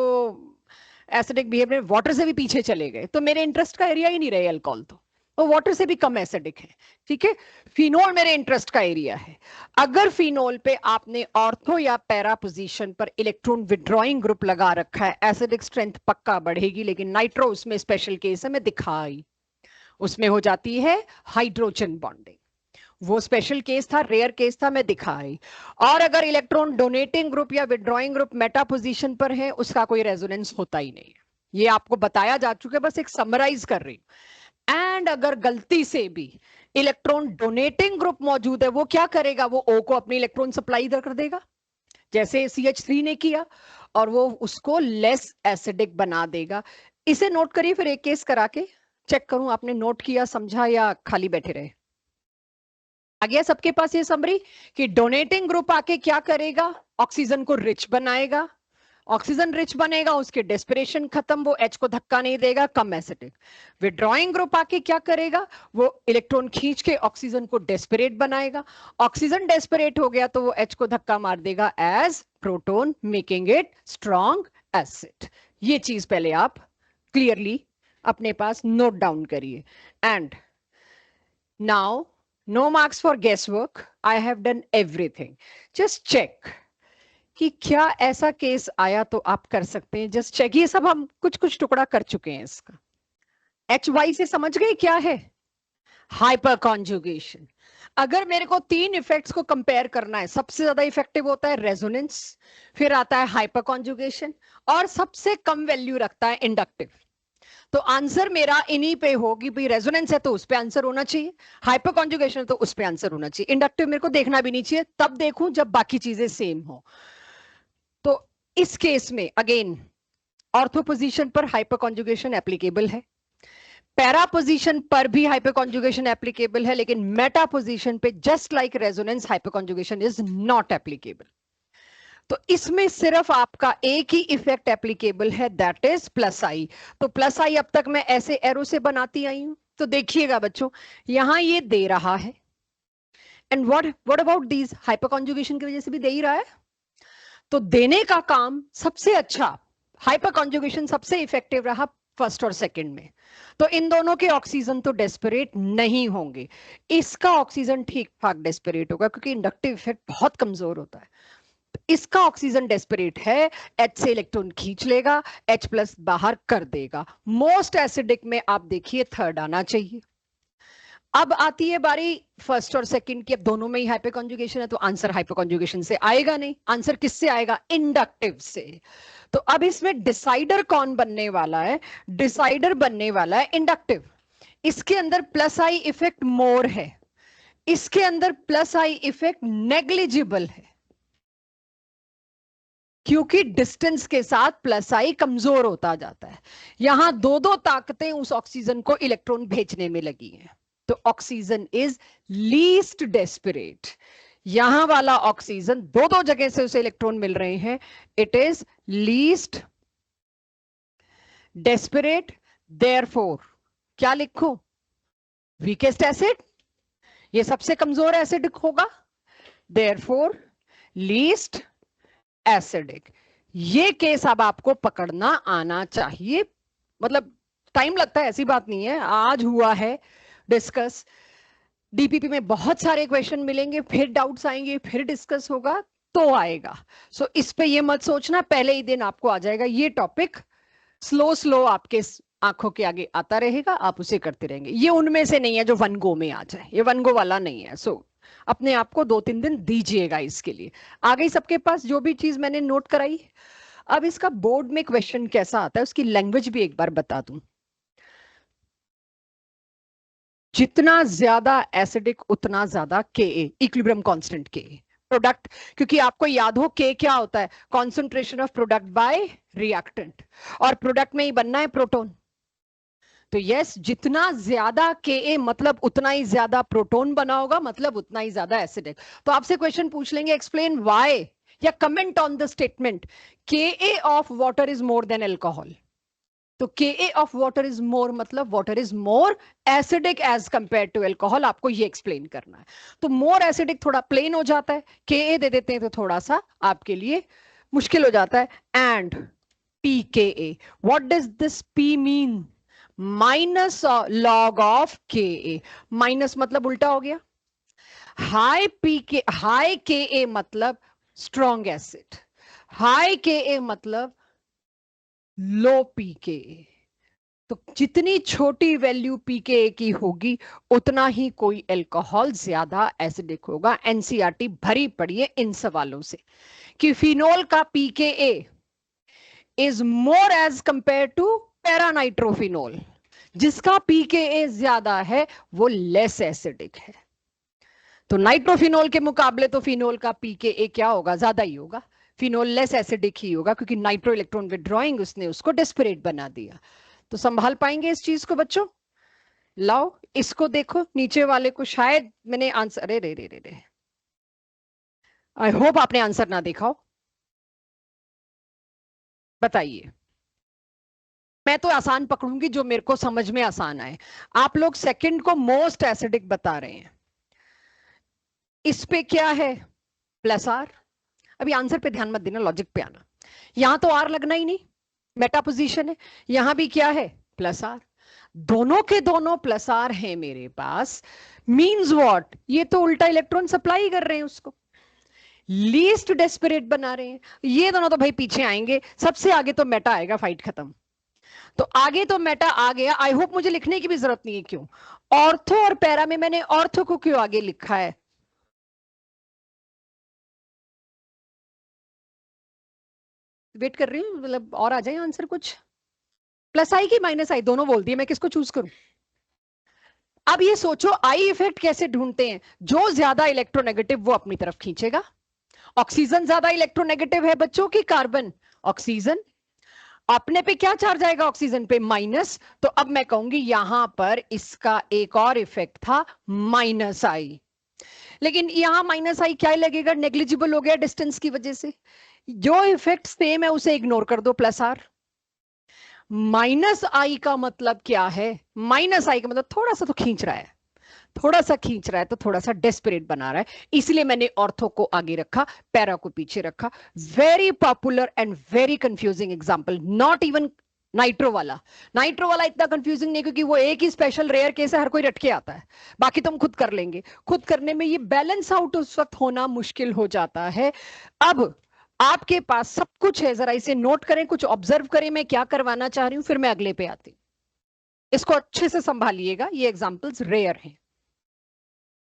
[SPEAKER 1] एसिडिक बिहेवियर वाटर से भी पीछे चले गए, तो मेरे इंटरेस्ट का एरिया ही नहीं रहे अल्कोहल, तो वाटर से भी कम एसिडिक है, ठीक है। फिनोल मेरे इंटरेस्ट का एरिया है। अगर फिनोल पे आपने ऑर्थो या पैरा पोजीशन पर इलेक्ट्रॉन विड्रॉइंग ग्रुप लगा रखा है, एसिडिक स्ट्रेंथ पक्का बढ़ेगी, लेकिन नाइट्रो उसमें स्पेशल केस है, मैं दिखाई, उसमें हो जाती है हाइड्रोजन बॉन्डिंग, वो स्पेशल केस था, रेयर केस था, मैं दिखाई। और अगर इलेक्ट्रॉन डोनेटिंग ग्रुप या विड्रॉइंग ग्रुप मेटा पोजीशन पर है, उसका कोई रेजोनेंस होता ही नहीं है, ये आपको बताया जा चुका है, बस एक समराइज कर रही हूं। एंड अगर गलती से भी इलेक्ट्रॉन डोनेटिंग ग्रुप मौजूद है, वो क्या करेगा, वो O को अपनी इलेक्ट्रॉन सप्लाई इधर कर देगा, जैसे CH3 ने किया, और वो उसको लेस एसिडिक बना देगा। इसे नोट करिए, फिर एक केस करा के चेक करूं आपने नोट किया, समझा, या खाली बैठे रहे। आ गया सबके पास ये समरी कि डोनेटिंग ग्रुप आके क्या करेगा, ऑक्सीजन को रिच बनाएगा, ऑक्सीजन रिच बनेगा, उसके डेस्पिरेशन खत्म, वो H को धक्का नहीं देगा, कम एसिडिक। विड्रॉइंग ग्रुप आके क्या करेगा, वो इलेक्ट्रॉन खींच के ऑक्सीजन को डेस्परेट बनाएगा, ऑक्सीजन डेस्परेट हो गया तो वो H को धक्का मार देगा as proton, making it strong acid. ये चीज पहले आप क्लियरली अपने पास नोट डाउन करिए। And now no marks for guesswork, I have done everything, just check कि क्या ऐसा केस आया तो आप कर सकते हैं, जस्ट चेक। ये सब हम कुछ कुछ टुकड़ा कर चुके हैं इसका। HY से समझ गए क्या है, हाइपर कॉन्जुगेशन। अगर मेरे को 3 इफेक्ट्स को कंपेयर करना है, सबसे ज्यादा इफेक्टिव होता है रेजोनेंस, फिर आता है हाइपर कॉन्जुगेशन, और सबसे कम वैल्यू रखता है इंडक्टिव। तो आंसर मेरा इन्हीं पे होगी, भाई रेजोनेंस है तो उस पे आंसर होना चाहिए, हाइपर कॉन्जुगेशन तो उस पे आंसर होना चाहिए, इंडक्टिव मेरे को देखना भी नहीं चाहिए, तब देखूं जब बाकी चीजें सेम हो। तो इस केस में अगेन ऑर्थो पोजीशन पर हाइपर कॉन्जुगेशन एप्लीकेबल है, पैरा पोजीशन पर भी हाइपर कॉन्जुगेशन एप्लीकेबल है, लेकिन मेटा पोजीशन पे just like resonance hyper conjugation is not applicable. तो इसमें सिर्फ आपका एक ही इफेक्ट एप्लीकेबल है, दैट इज प्लस आई। तो प्लस आई अब तक मैं ऐसे एरो से बनाती आई हूं। तो देखिएगा बच्चों, यहां ये दे रहा है, and what about these, hyper conjugation की वजह से भी दे ही रहा है। तो देने का काम सबसे अच्छा, हाइपर कॉन्जुगेशन सबसे इफेक्टिव रहा फर्स्ट और सेकंड में। तो इन दोनों के ऑक्सीजन तो डेस्परेट नहीं होंगे, इसका ऑक्सीजन ठीक ठाक डेस्परेट होगा क्योंकि इंडक्टिव इफेक्ट बहुत कमजोर होता है। इसका ऑक्सीजन डेस्परेट है, H से इलेक्ट्रॉन खींच लेगा, H प्लस बाहर कर देगा। मोस्ट एसिडिक में आप देखिए थर्ड आना चाहिए। अब आती है बारी फर्स्ट और सेकंड की, अब दोनों में ही हाइपर कॉन्जुगेशन है तो आंसर हाइपर कॉन्जुगेशन से आएगा नहीं, आंसर किससे आएगा, इंडक्टिव से। तो अब इसमें डिसाइडर कौन बनने वाला है, डिसाइडर बनने वाला है इंडक्टिव। इसके अंदर प्लस आई इफेक्ट मोर है, इसके अंदर प्लस आई इफेक्ट नेग्लिजिबल है, क्योंकि डिस्टेंस के साथ प्लस आई कमजोर होता जाता है। यहां दो दो ताकतें उस ऑक्सीजन को इलेक्ट्रॉन भेजने में लगी हैं, तो ऑक्सीजन इज लीस्ट डेस्परेट। यहां वाला ऑक्सीजन दो दो जगह से उसे इलेक्ट्रॉन मिल रहे हैं, it is least desperate. Therefore क्या लिखूं, वीकेस्ट एसिड, ये सबसे कमजोर एसिड होगा, देयरफॉर लीस्ट एसिडिक। ये केस अब आपको पकड़ना आना चाहिए, मतलब टाइम लगता है ऐसी बात नहीं है, आज हुआ है डिस्कस। डीपीपी में बहुत सारे क्वेश्चन मिलेंगे, फिर डाउट्स आएंगे, फिर डिस्कस होगा तो आएगा। सो इस पे ये मत सोचना पहले ही दिन आपको आ जाएगा, ये टॉपिक स्लो स्लो आपके आंखों के आगे आता रहेगा, आप उसे करते रहेंगे। ये उनमें से नहीं है जो वन गो में आ जाए, ये वन गो वाला नहीं है। सो अपने आप को 2-3 दिन दीजिएगा इसके लिए। आ गई सबके पास जो भी चीज मैंने नोट कराई। अब इसका बोर्ड में क्वेश्चन कैसा आता है उसकी लैंग्वेज भी एक बार बता दूं। जितना ज्यादा एसिडिक उतना ज्यादा के, इक्विलिब्रियम कांस्टेंट के प्रोडक्ट, क्योंकि आपको याद हो के क्या होता है, concentration of product bye reactant, और प्रोडक्ट में ही बनना है प्रोटॉन। तो यस, जितना ज्यादा के मतलब उतना ही ज्यादा प्रोटॉन बना होगा, मतलब उतना ही ज्यादा एसिडिक। तो आपसे क्वेश्चन पूछ लेंगे, एक्सप्लेन व्हाई या comment on the statement K of water is more than alcohol. तो K of water is more मतलब water is more acidic as compare to alcohol, आपको ये एक्सप्लेन करना है। तो मोर एसिडिक थोड़ा प्लेन हो जाता है, के दे देते हैं तो थोड़ा सा आपके लिए मुश्किल हो जाता है। And p K a, what does this p mean, minus log of K, minus मतलब उल्टा हो गया, हाई पी के, हाई के ए मतलब स्ट्रॉन्ग एसिड, हाई के ए मतलब लो पीके। तो जितनी छोटी वैल्यू पीके की होगी उतना ही कोई अल्कोहल ज्यादा एसिडिक होगा। एनसीईआरटी भरी पड़ी है इन सवालों से कि फिनोल का p K is more as compare to paranitrophenol, जिसका पीके ज्यादा है वो लेस एसिडिक है। तो नाइट्रोफिनोल के मुकाबले तो फिनोल का पीके क्या होगा, ज्यादा ही होगा, फिनोल लेस एसिडिक ही होगा, क्योंकि नाइट्रो इलेक्ट्रॉन विड्रॉइंग उसने उसको डेस्परेट बना दिया। तो संभाल पाएंगे इस चीज को बच्चों? लाओ इसको देखो, नीचे वाले को शायद मैंने आंसर, अरे रे रे रे रे, आई होप आपने आंसर ना देखा हो। बताइए, मैं तो आसान पकड़ूंगी जो मेरे को समझ में आसान आए। आप लोग सेकंड को मोस्ट एसिडिक बता रहे हैं, इस पे क्या है, प्लस आर। अभी आंसर पे ध्यान मत देना, लॉजिक पे आना। यहां तो आर लगना ही नहीं, मेटा पोजीशन है, यहां भी क्या है, प्लस आर। दोनों के दोनों प्लस आर है मेरे पास, मींस व्हाट, ये तो उल्टा इलेक्ट्रॉन सप्लाई कर रहे हैं उसको, लीस्ट डेस्परेट बना रहे हैं। ये दोनों तो भाई पीछे आएंगे, सबसे आगे तो मेटा आएगा, फाइट खत्म। तो आगे तो मेटा आ गया, आई होप मुझे लिखने की भी जरूरत नहीं है। क्यों ऑर्थो और पैरा में मैंने ऑर्थो को क्यों आगे लिखा है, वेट कर रही हूँ, मतलब और आ जाए आंसर कुछ। प्लस आई की माइनस आई दोनों बोल दिए, मैं किसको चूज करूं? अब ये सोचो आई इफेक्ट कैसे ढूंढते हैं, जो ज्यादा इलेक्ट्रोनेगेटिव वो अपनी तरफ खींचेगा। ऑक्सीजन ज्यादा इलेक्ट्रोनेगेटिव है बच्चों की कार्बन, ऑक्सीजन अपने पे क्या चार्ज आएगा, ऑक्सीजन पे माइनस। तो अब मैं कहूंगी यहां पर इसका एक और इफेक्ट था माइनस आई, लेकिन यहां माइनस आई क्या लगेगा, नेग्लिजिबल हो गया डिस्टेंस की वजह से। जो इफेक्ट सेम है उसे इग्नोर कर दो, प्लस आर। माइनस आई का मतलब क्या है? माइनस आई का मतलब थोड़ा सा तो खींच रहा है, थोड़ा सा खींच रहा है तो थोड़ा सा डेस्परेट बना रहा है, इसलिए मैंने ऑर्थो को आगे रखा, पैरा को पीछे रखा। Very popular and very confusing example, not even nitro वाला। नाइट्रो वाला इतना कंफ्यूजिंग नहीं, क्योंकि वो एक ही स्पेशल रेयर केस है, हर कोई रट के आता है, बाकी तुम खुद कर लेंगे। खुद करने में ये बैलेंस आउट उस वक्त होना मुश्किल हो जाता है। अब आपके पास सब कुछ है, जरा इसे नोट करें, कुछ ऑब्जर्व करें मैं क्या करवाना चाह रही हूं, फिर मैं अगले पे आती हूं। इसको अच्छे से संभालिएगा, ये एग्जाम्पल्स रेयर हैं।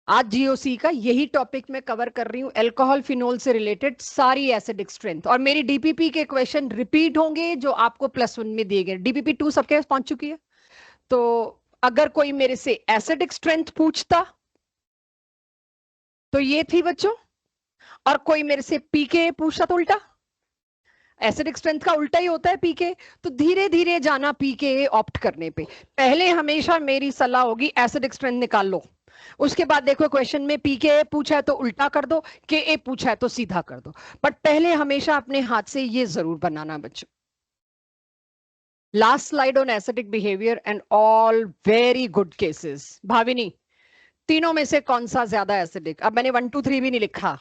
[SPEAKER 1] आज जीओसी का यही टॉपिक मैं कवर कर रही हूं, अल्कोहल फिनोल से रिलेटेड सारी एसिडिक स्ट्रेंथ, और मेरी डीपीपी के क्वेश्चन रिपीट होंगे जो आपको +1 में दिए गए। डीपीपी 2 सबके पास पहुंच चुकी है, तो अगर कोई मेरे से एसिडिक स्ट्रेंथ पूछता तो ये थी बच्चों, और कोई मेरे से पीके पूछता तो उल्टा। एसिडिक स्ट्रेंथ का उल्टा ही होता है पीके, तो धीरे धीरे जाना पीके ऑप्ट करने पे। पहले हमेशा मेरी सलाह होगी एसिडिक स्ट्रेंथ निकाल लो, उसके बाद देखो क्वेश्चन में पीके पूछा है तो उल्टा कर दो, के ए पूछा है तो सीधा कर दो, बट पहले हमेशा अपने हाथ से ये जरूर बनाना बच्चों। Last slide on acidic behaviour and all very good cases. Bhavini, तीनों में से कौन सा ज्यादा एसिडिक? अब मैंने 1 2 3 भी नहीं लिखा,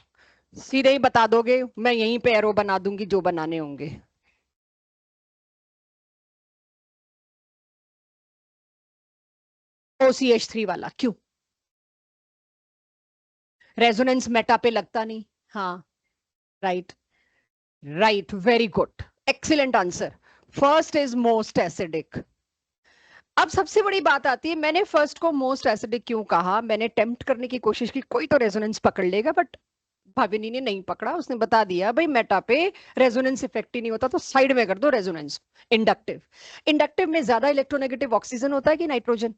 [SPEAKER 1] सीधे ही बता दोगे, मैं यहीं पे एरो बना दूंगी जो बनाने होंगे। OCH3 वाला क्यों? रेजोनेंस मेटा पे लगता नहीं। हाँ, right, right, very good, excellent answer. First is most acidic. अब सबसे बड़ी बात आती है, मैंने फर्स्ट को मोस्ट एसिडिक क्यों कहा? मैंने टेम्प्ट करने की कोशिश की, कोई तो रेजोनेंस पकड़ लेगा, बट भाविनी ने नहीं पकड़ा। उसने बता दिया भाई मेटा पे रेजोनेंस इफेक्ट ही नहीं होता, तो साइड में कर दो रेजोनेंस। इंडक्टिव, इंडक्टिव में ज्यादा इलेक्ट्रोनेगेटिव ऑक्सीजन होता है कि नाइट्रोजन?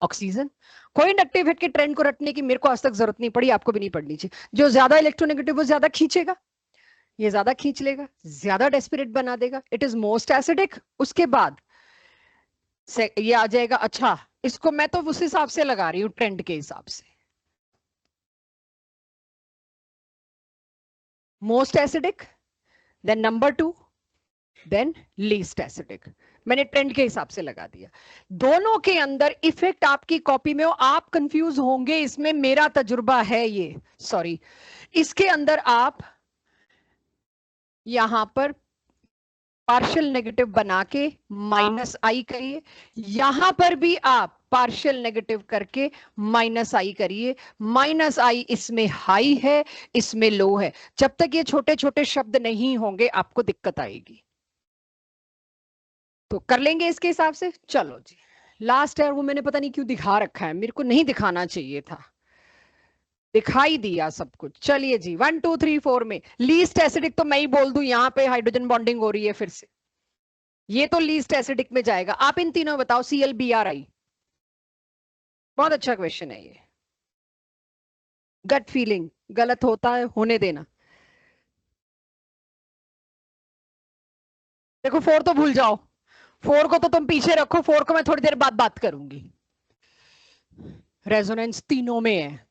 [SPEAKER 1] ऑक्सीजन। कोई इंडक्टिव हिट के ट्रेंड को रटने की मेरे को आज तक जरूरत नहीं पड़ी, आपको भी नहीं पड़नी चाहिए। जो ज्यादा इलेक्ट्रोनेगेटिव वो ज्यादा खींचेगा, ये ज्यादा खींच लेगा, ज्यादा डेस्परेट बना देगा, इट इज मोस्ट एसिडिक। उसके बाद से ये आ जाएगा। अच्छा, इसको मैं तो उस हिसाब से लगा रही हूँ, ट्रेंड के हिसाब से। Most acidic, then number 2, then least acidic. मैंने ट्रेंड के हिसाब से लगा दिया। दोनों के अंदर इफेक्ट आपकी कॉपी में हो, आप कंफ्यूज होंगे इसमें, मेरा तजुर्बा है ये, सॉरी। इसके अंदर आप यहां पर पार्शियल नेगेटिव बना के माइनस आई करिए, यहां पर भी आप पार्शियल नेगेटिव करके माइनस आई करिए। माइनस आई इसमें हाई है, इसमें लो है। जब तक ये छोटे छोटे शब्द नहीं होंगे आपको दिक्कत आएगी, तो कर लेंगे इसके हिसाब से। चलो जी, लास्ट है, वो मैंने पता नहीं क्यों दिखा रखा है, मेरे को नहीं दिखाना चाहिए था, दिखाई दिया सब कुछ। चलिए जी, 1 2 3 4 में लीस्ट एसिडिक तो मैं ही बोल दूं, यहां पे हाइड्रोजन बॉन्डिंग हो रही है फिर से, ये तो लीस्ट एसिडिक में जाएगा। आप इन तीनों बताओ, ClBrI। बहुत अच्छा क्वेश्चन है ये, गट फीलिंग, गलत होता है होने देना। देखो 4 तो भूल जाओ, 4 को तो तुम पीछे रखो, 4 को मैं थोड़ी देर बाद बात करूंगी। रेजोनेंस तीनों में है,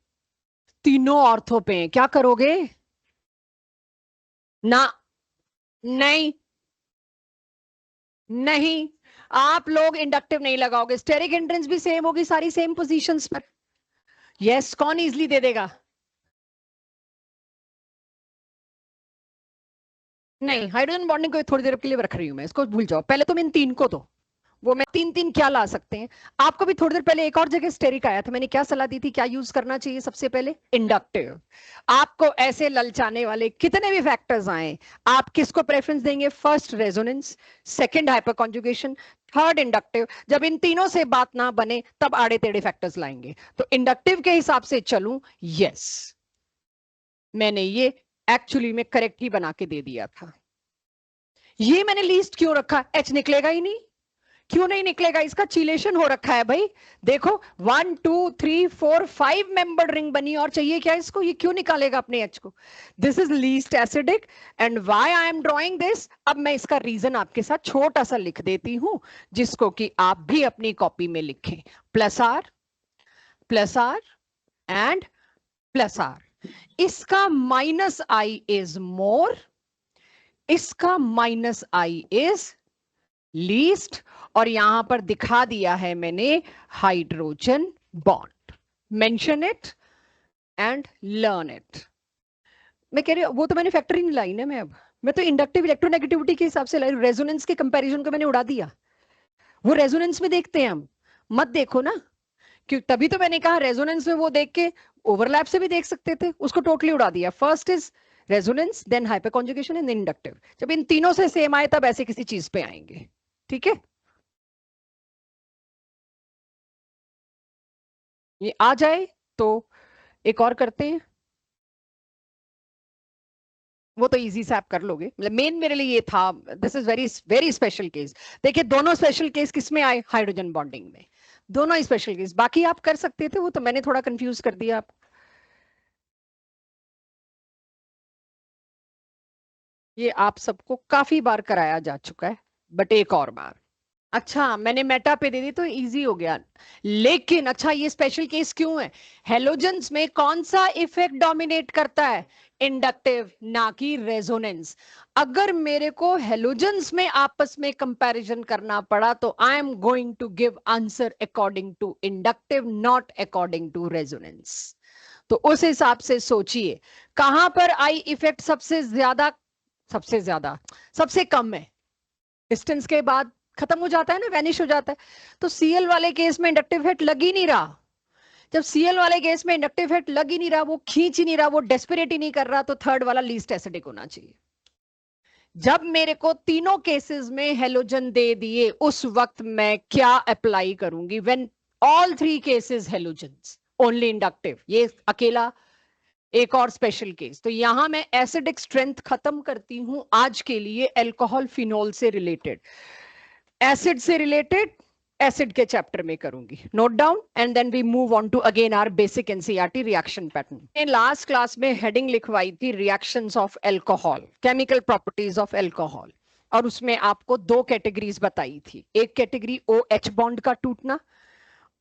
[SPEAKER 1] तीनों ऑर्थो पे है, क्या करोगे? ना, नहीं, नहीं, आप लोग इंडक्टिव नहीं लगाओगे, स्टेरिक एंट्रेंस भी सेम होगी, सारी सेम पोजीशंस पर। यस, कौन इजली दे देगा? नहीं, हाइड्रोजन बॉन्डिंग को थोड़ी देर के लिए रख रही हूं मैं, इसको भूल जाओ, पहले तुम इन 3 को दो। वो मैं 3 3 क्या ला सकते हैं? आपको भी थोड़ी देर पहले एक और जगह स्टेरिक आया था, मैंने क्या सलाह दी थी, क्या यूज करना चाहिए सबसे पहले? इंडक्टिव। आपको ऐसे ललचाने वाले कितने भी फैक्टर्स आए, आप किसको प्रेफरेंस देंगे? First resonance, second hyper conjugation, third inductive. जब इन तीनों से बात ना बने तब आड़े टेढ़े फैक्टर्स लाएंगे, तो इंडक्टिव के हिसाब से चलूं? यस, मैंने ये एक्चुअली में करेक्ट ही बना के दे दिया था। ये मैंने लीस्ट क्यों रखा? H निकलेगा ही नहीं। क्यों नहीं निकलेगा? इसका चिलेशन हो रखा है भाई। देखो 1 2 3 4 5 मेंबर रिंग बनी, और चाहिए क्या इसको? ये क्यों निकालेगा अपने H को? This is least acidic and why I am drawing this. अब मैं इसका रीजन आपके साथ छोटा सा लिख देती हूं, जिसको कि आप भी अपनी कॉपी में लिखें। +R and +R। इसका -I इज मोर, इसका माइनस आई इज लीस्ट, और यहां पर दिखा दिया है मैंने hydrogen bond. Mention it and learn it. मैं कह रही हूं वो तो मैंने फैक्टर ही नहीं लाई ना. मैं तो इंडक्टिव इलेक्ट्रोनेगेटिविटी के हिसाब से लाई. रेजोनेंस के कंपैरिजन को मैंने उड़ा दिया. वो रेजोनेंस में देखते हैं हम, मत देखो ना. क्यों? तभी तो मैंने कहा रेजोनेंस में वो देख के ओवरलैप से भी देख सकते थे, उसको टोटली उड़ा दिया. First is resonance, then hyperconjugation and inductive. जब इन तीनों से सेम आए तब ऐसे किसी चीज पे आएंगे. ठीक है, ये आ जाए तो एक और करते हैं. वो तो इजी से आप कर लोगे. मतलब मेन मेरे लिए ये था, this is very very special case. देखिए दोनों स्पेशल केस किस में आए? हाइड्रोजन बॉन्डिंग में. दोनों ही स्पेशल केस. बाकी आप कर सकते थे, वो तो मैंने थोड़ा कंफ्यूज कर दिया आप. ये आप सबको काफी बार कराया जा चुका है, बट एक और बार. अच्छा, मैंने मेटा पे दे दी तो इजी हो गया. लेकिन अच्छा, ये स्पेशल केस क्यों है? हेलोजेंस में कौन सा इफेक्ट डोमिनेट करता है? इंडक्टिव, ना कि रेजोनेंस. अगर मेरे को हेलोजेंस में आपस में कंपैरिजन करना पड़ा तो I am going to give answer according to inductive, not according to resonance. तो उस हिसाब से सोचिए कहां पर आई इफेक्ट सबसे ज्यादा सबसे कम है. डिस्टेंस के बाद खत्म हो जाता है ना, वैनिश हो जाता है. तो सीएल वाले केस में इंडक्टिव इफेक्ट लग ही नहीं रहा. जब सीएल वाले केस में इंडक्टिव इफेक्ट लग ही नहीं रहा, वो खींच ही नहीं रहा, वो डेस्परेट ही नहीं कर रहा, तो थर्ड वाला लीस्ट एसिडिक होना चाहिए. जब मेरे को तीनों केसेस में हेलोजन दे दिए, उस वक्त मैं क्या अप्लाई करूंगी? When all three cases halogens, only inductive. ये अकेला एक और स्पेशल केस. तो यहां मैं एसिडिक स्ट्रेंथ खत्म करती हूं आज के लिए. अल्कोहल फिनोल से रिलेटेड, एसिड से रिलेटेड एसिड के चैप्टर में करूंगी. Note down and then we move on to again our basic NCERT reaction pattern. Last class में हेडिंग लिखवाई थी reactions of alcohol, chemical properties of alcohol. और उसमें आपको दो कैटेगरीज बताई थी. एक कैटेगरी ओ एच बॉन्ड का टूटना,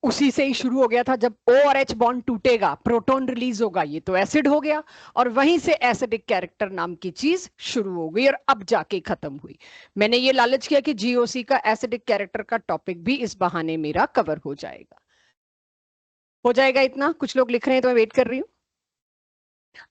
[SPEAKER 1] उसी से ही शुरू हो गया था. जब O और H बॉन्ड टूटेगा, प्रोटॉन रिलीज होगा, ये तो एसिड हो गया. और वहीं से एसिडिक कैरेक्टर नाम की चीज शुरू हो गई और अब जाके खत्म हुई. मैंने ये लालच किया कि जीओसी का एसिडिक कैरेक्टर का टॉपिक भी इस बहाने मेरा कवर हो जाएगा. हो जाएगा इतना. कुछ लोग लिख रहे हैं तो मैं वेट कर रही हूँ.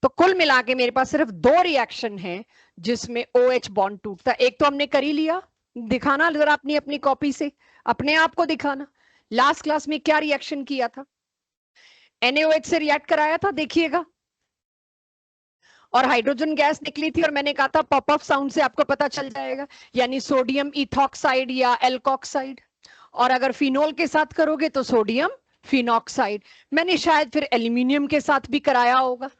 [SPEAKER 1] तो कुल मिला के मेरे पास सिर्फ दो रिएक्शन है जिसमें OH बॉन्ड टूटता. एक तो हमने कर ही लिया. दिखाना जरा अपनी अपनी कॉपी से, अपने आप को दिखाना. लास्ट क्लास में क्या रिएक्शन किया था? NaOH से रिएक्ट कराया था, देखिएगा. और हाइड्रोजन गैस निकली थी और मैंने कहा था पॉप अप साउंड से आपको पता चल जाएगा, यानी सोडियम इथॉक्साइड या एल्कोक्साइड. और अगर फिनोल के साथ करोगे तो सोडियम फिनॉक्साइड. मैंने शायद फिर एल्यूमिनियम के साथ भी कराया होगा,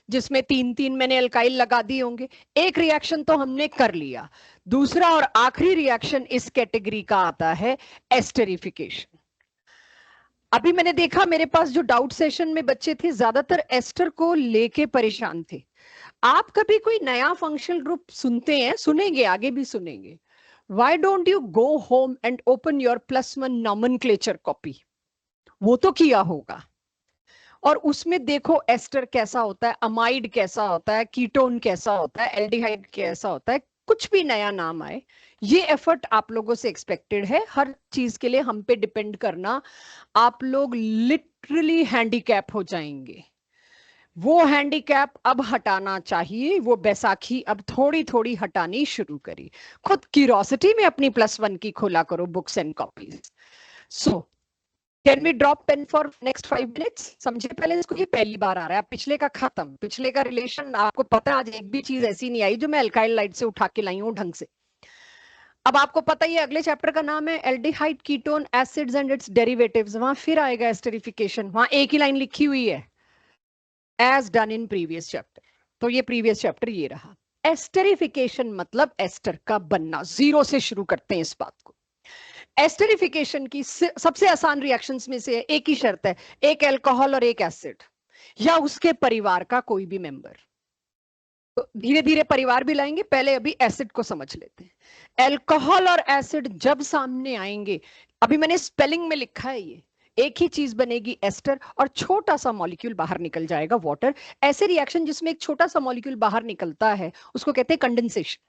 [SPEAKER 1] जिसमें तीन तीन मैंने अल्काइल लगा दिए होंगे. एक रिएक्शन तो हमने कर लिया. दूसरा और आखिरी रिएक्शन इस कैटेगरी का आता है एस्टरिफिकेशन. अभी मैंने देखा मेरे पास जो डाउट सेशन में बच्चे थे, ज्यादातर एस्टर को लेके परेशान थे. आप कभी कोई नया फंक्शनल ग्रुप सुनते हैं? सुनेंगे, आगे भी सुनेंगे. Why don't you go home and open your +1 nomenclature copy? वो तो किया होगा. और उसमें देखो एस्टर कैसा होता है, अमाइड कैसा होता है, कीटोन कैसा होता है, एल्डिहाइड कैसा होता है. कुछ भी नया नाम आए, ये एफर्ट आप लोगों से एक्सपेक्टेड है. हर चीज के लिए हम पे डिपेंड करना, आप लोग लिटरली हैंडीकैप हो जाएंगे. वो हैंडीकैप अब हटाना चाहिए. वो बैसाखी अब थोड़ी थोड़ी हटानी शुरू करी. खुद क्यूरोसिटी में अपनी +1 की खोला करो books and copies. So can we drop pen for next 5 minutes? समझे पहले इसको. ये पहली बार आ रहा है. पिछले का खत्म, पिछले का रिलेशन आपको पता है. आज एक भी चीज ऐसी नहीं आई जो मैं अल्काइल लाइट से उठा के लाई हूं ढंग से. अब आपको पता ही है अगले चैप्टर का नाम है aldehyde ketone acids and it's derivatives. वहां फिर आएगा एस्टरिफिकेशन. वहां एक ही लाइन लिखी हुई है, as done in previous chapter. तो ये प्रीवियस चैप्टर ये रहा. एस्टरिफिकेशन मतलब एस्टर का बनना. जीरो से शुरू करते हैं इस बात को. एस्टरिफिकेशन की सबसे आसान रिएक्शंस में से एक ही शर्त है, एक अल्कोहल और एक एसिड या उसके परिवार का कोई भी मेंबर. तो धीरे धीरे परिवार भी लाएंगे, पहले अभी एसिड को समझ लेते हैं. अल्कोहल और एसिड जब सामने आएंगे, अभी मैंने स्पेलिंग में लिखा है, ये एक ही चीज बनेगी एस्टर, और छोटा सा मॉलिक्यूल बाहर निकल जाएगा वाटर. ऐसे रिएक्शन जिसमें एक छोटा सा मॉलिक्यूल बाहर निकलता है उसको कहते हैं कंडेंसेशन.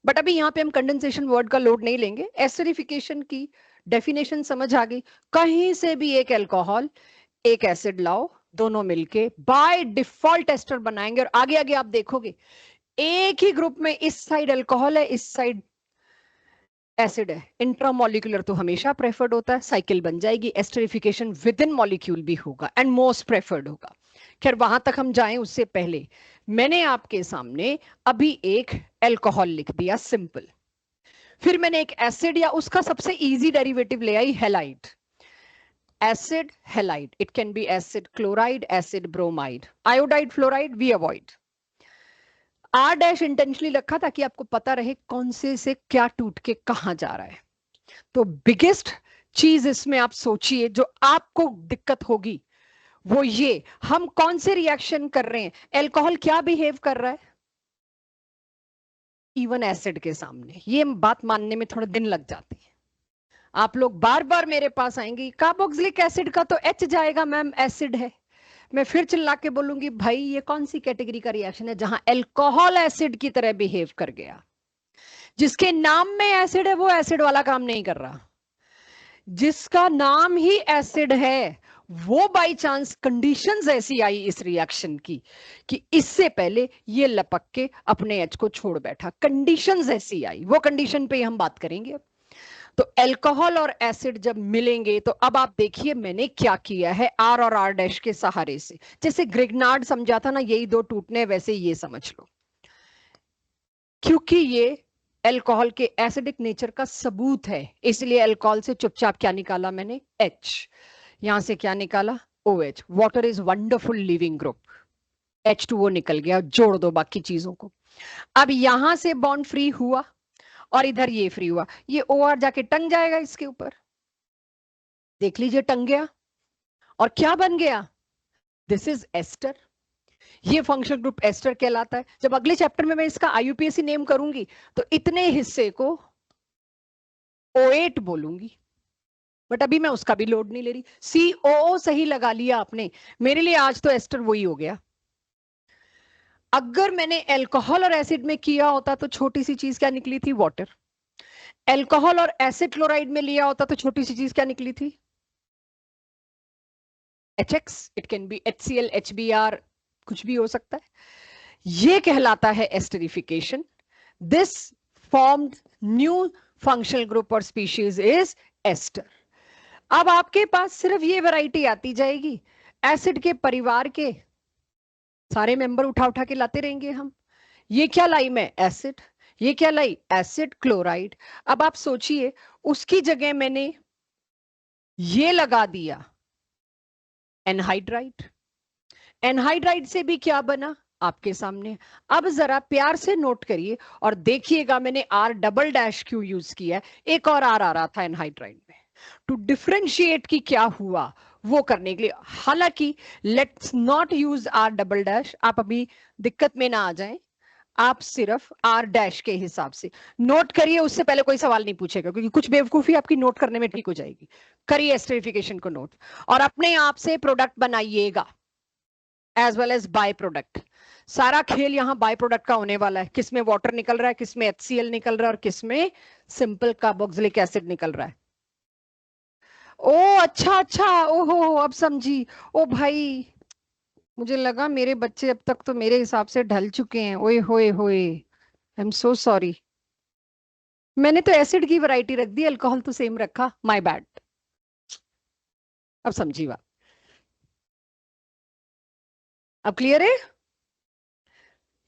[SPEAKER 1] बट अभी यहाँ पे हम कंडेंसेशन वर्ड का लोड नहीं लेंगे। एसिडिफिकेशन की डेफिनेशन समझ आ गई। कहीं से भी एक अल्कोहल एक एसिड लाओ, दोनों मिलके बाय डिफॉल्ट एस्टर बनाएंगे, और आगे आगे आप देखोगे एक ही ग्रुप में इस साइड अल्कोहल है, इस साइड एसिड है। इंट्रामोलिकुलर तो हमेशा प्रेफर्ड होता है, साइकिल बन जाएगी। एस्टरिफिकेशन विद इन मॉलिक्यूल भी होगा एंड मोस्ट प्रेफर्ड होगा। खैर वहां तक हम जाएं उससे पहले मैंने आपके सामने अभी एक अल्कोहल लिख दिया सिंपल, फिर मैंने एक एसिड या उसका सबसे इजी डेरिवेटिव ले I halide. Acid halide, it can be acid chloride, acid bromide, iodide fluoride we avoid. R dash intentionally रखा ताकि आपको पता रहे कौन से क्या टूट के कहां जा रहा है। तो बिगेस्ट चीज इसमें आप सोचिए जो आपको दिक्कत होगी वो ये, हम कौन से रिएक्शन कर रहे हैं। अल्कोहल क्या बिहेव कर रहा है इवन एसिड के सामने, ये बात मानने में थोड़ा दिन लग जाती है। आप लोग बार बार मेरे पास आएंगे, कार्बोक्सिलिक एसिड का तो एच जाएगा मैम, एसिड है। मैं फिर चिल्ला के बोलूंगी भाई ये कौन सी कैटेगरी का रिएक्शन है जहां अल्कोहल एसिड की तरह बिहेव कर गया। जिसके नाम में एसिड है वो एसिड वाला काम नहीं कर रहा, जिसका नाम ही एसिड है वो बाय चांस कंडीशंस ऐसी आई इस रिएक्शन की कि इससे पहले ये लपक के अपने एच को छोड़ बैठा। कंडीशंस ऐसी आई, वो कंडीशन पे हम बात करेंगे। तो अल्कोहल और एसिड जब मिलेंगे तो अब आप देखिए मैंने क्या किया है आर और आर डैश के सहारे से। जैसे ग्रिग्नार्ड समझा था ना यही दो टूटने, वैसे ये समझ लो। क्योंकि ये अल्कोहल के एसिडिक नेचर का सबूत है, इसलिए अल्कोहल से चुपचाप क्या निकाला मैंने, H। यहां से क्या निकाला, OH। Water is wonderful leaving group, H2O निकल गया, जोड़ दो बाकी चीजों को। अब यहां से बॉन्ड फ्री हुआ और इधर ये फ्री हुआ, ये OR जाके टंग जाएगा इसके ऊपर। देख लीजिए टंग गया और क्या बन गया, दिस इज एस्टर। ये फंक्शन ग्रुप एस्टर कहलाता है। जब अगले चैप्टर में मैं इसका IUPAC नेम करूंगी तो इतने हिस्से को O8 बोलूंगी, बट अभी मैं उसका भी लोड नहीं ले रही। COO सही लगा लिया आपने, मेरे लिए आज तो एस्टर वही हो गया। अगर मैंने अल्कोहल और एसिड में किया होता तो छोटी सी चीज क्या निकली थी, वाटर। अल्कोहल और एसिड क्लोराइड में लिया होता तो छोटी सी चीज क्या निकली थी, HX। It can B HCl, HBr, कुछ भी हो सकता है। ये कहलाता है esterification. This formed new functional group और स्पीशीज इज एस्टर। अब आपके पास सिर्फ ये वैरायटी आती जाएगी, एसिड के परिवार के सारे मेंबर उठा उठा के लाते रहेंगे हम। ये क्या लाई मैं, एसिड। ये क्या लाई, एसिड क्लोराइड। अब आप सोचिए उसकी जगह मैंने ये लगा दिया एनहाइड्राइड। एनहाइड्राइड से भी क्या बना आपके सामने। अब जरा प्यार से नोट करिए और देखिएगा मैंने आर डबल डैश क्यों यूज किया, एक और आर आ रहा था एनहाइड्राइड में, टू डिफरेंशिएट की क्या हुआ वो करने के लिए। हालांकि let's not use our double dash, आप अभी दिक्कत में ना आ जाएं, आप सिर्फ आर डैश के हिसाब से नोट करिए, उससे पहले कोई सवाल नहीं पूछेगा क्योंकि कुछ बेवकूफी आपकी नोट करने में ठीक हो जाएगी। करिए एस्टरिफिकेशन को नोट और अपने आप से प्रोडक्ट बनाइएगा as well as by product. सारा खेल यहाँ बाय प्रोडक्ट का होने वाला है, किसमें वाटर निकल रहा है, किसमें HCl निकल रहा है और किसमें सिंपल कार्बोक्सिलिक एसिड निकल रहा है। ओ अच्छा अच्छा, ओहो अब समझी। ओ भाई मुझे लगा मेरे बच्चे अब तक तो मेरे हिसाब से ढल चुके हैं, ओए होए होए, आई एम सो सॉरी। मैंने तो एसिड की वैरायटी रख दी, अल्कोहल तो सेम रखा, माय बैड। अब समझी बात, अब क्लियर है।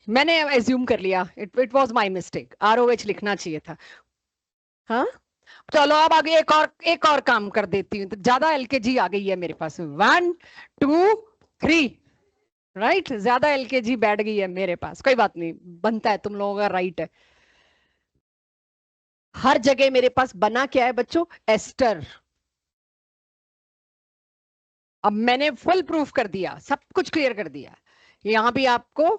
[SPEAKER 1] मैंने एज्यूम कर लिया, it was my mistake, ROH लिखना चाहिए था। हाँ चलो अब आगे एक और काम कर देती हूँ, तो ज्यादा LKG आ गई है मेरे पास, 1 2 3 राइट, ज्यादा LKG बैठ गई है मेरे पास, कोई बात नहीं, बनता है, तुम लोगों का राइट है। हर जगह मेरे पास बना क्या है बच्चों, एस्टर। अब मैंने फुल प्रूफ कर दिया, सब कुछ क्लियर कर दिया, यहां भी आपको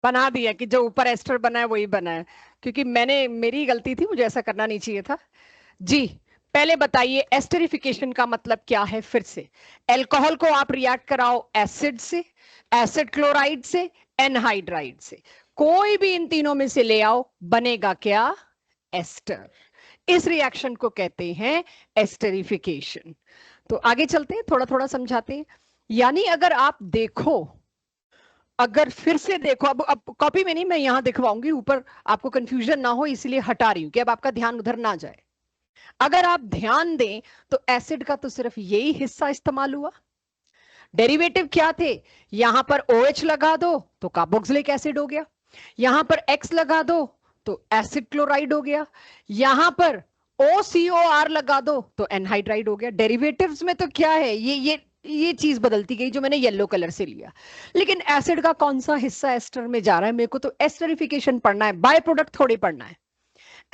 [SPEAKER 1] बना दिया कि जो ऊपर एस्टर बना है वही बना है, क्योंकि मेरी गलती थी, मुझे ऐसा करना नहीं चाहिए था जी। पहले बताइए एस्टरिफिकेशन का मतलब क्या है। फिर से अल्कोहल को आप रिएक्ट कराओ एसिड से, एसिड क्लोराइड से, एनहाइड्राइड से, कोई भी इन तीनों में से ले आओ, बनेगा क्या? एस्टर। इस रिएक्शन को कहते हैं एस्टरिफिकेशन। तो आगे चलते हैं, थोड़ा थोड़ा समझाते हैं। यानी अगर आप देखो, अगर फिर से देखो, अब कॉपी में नहीं, मैं यहां दिखवाऊंगी, ऊपर आपको कंफ्यूजन ना हो इसलिए हटा रही हूं कि अब आपका ध्यान उधर ना जाए। अगर आप ध्यान दें तो एसिड का तो सिर्फ यही हिस्सा इस्तेमाल हुआ। डेरिवेटिव क्या थे? यहां पर OH लगा दो तो कार्बोक्सिलिक एसिड हो गया, यहां पर X लगा दो तो एसिड क्लोराइड हो गया, यहां पर OCOR लगा दो तो एनहाइड्राइड हो गया। डेरिवेटिव्स में तो क्या है, ये चीज बदलती गई जो मैंने येलो कलर से लिया। लेकिन एसिड का कौन सा हिस्सा एस्टर में जा रहा है? मेरे को तो एस्टरिफिकेशन पढ़ना है, बाय प्रोडक्ट थोड़ी पढ़ना है।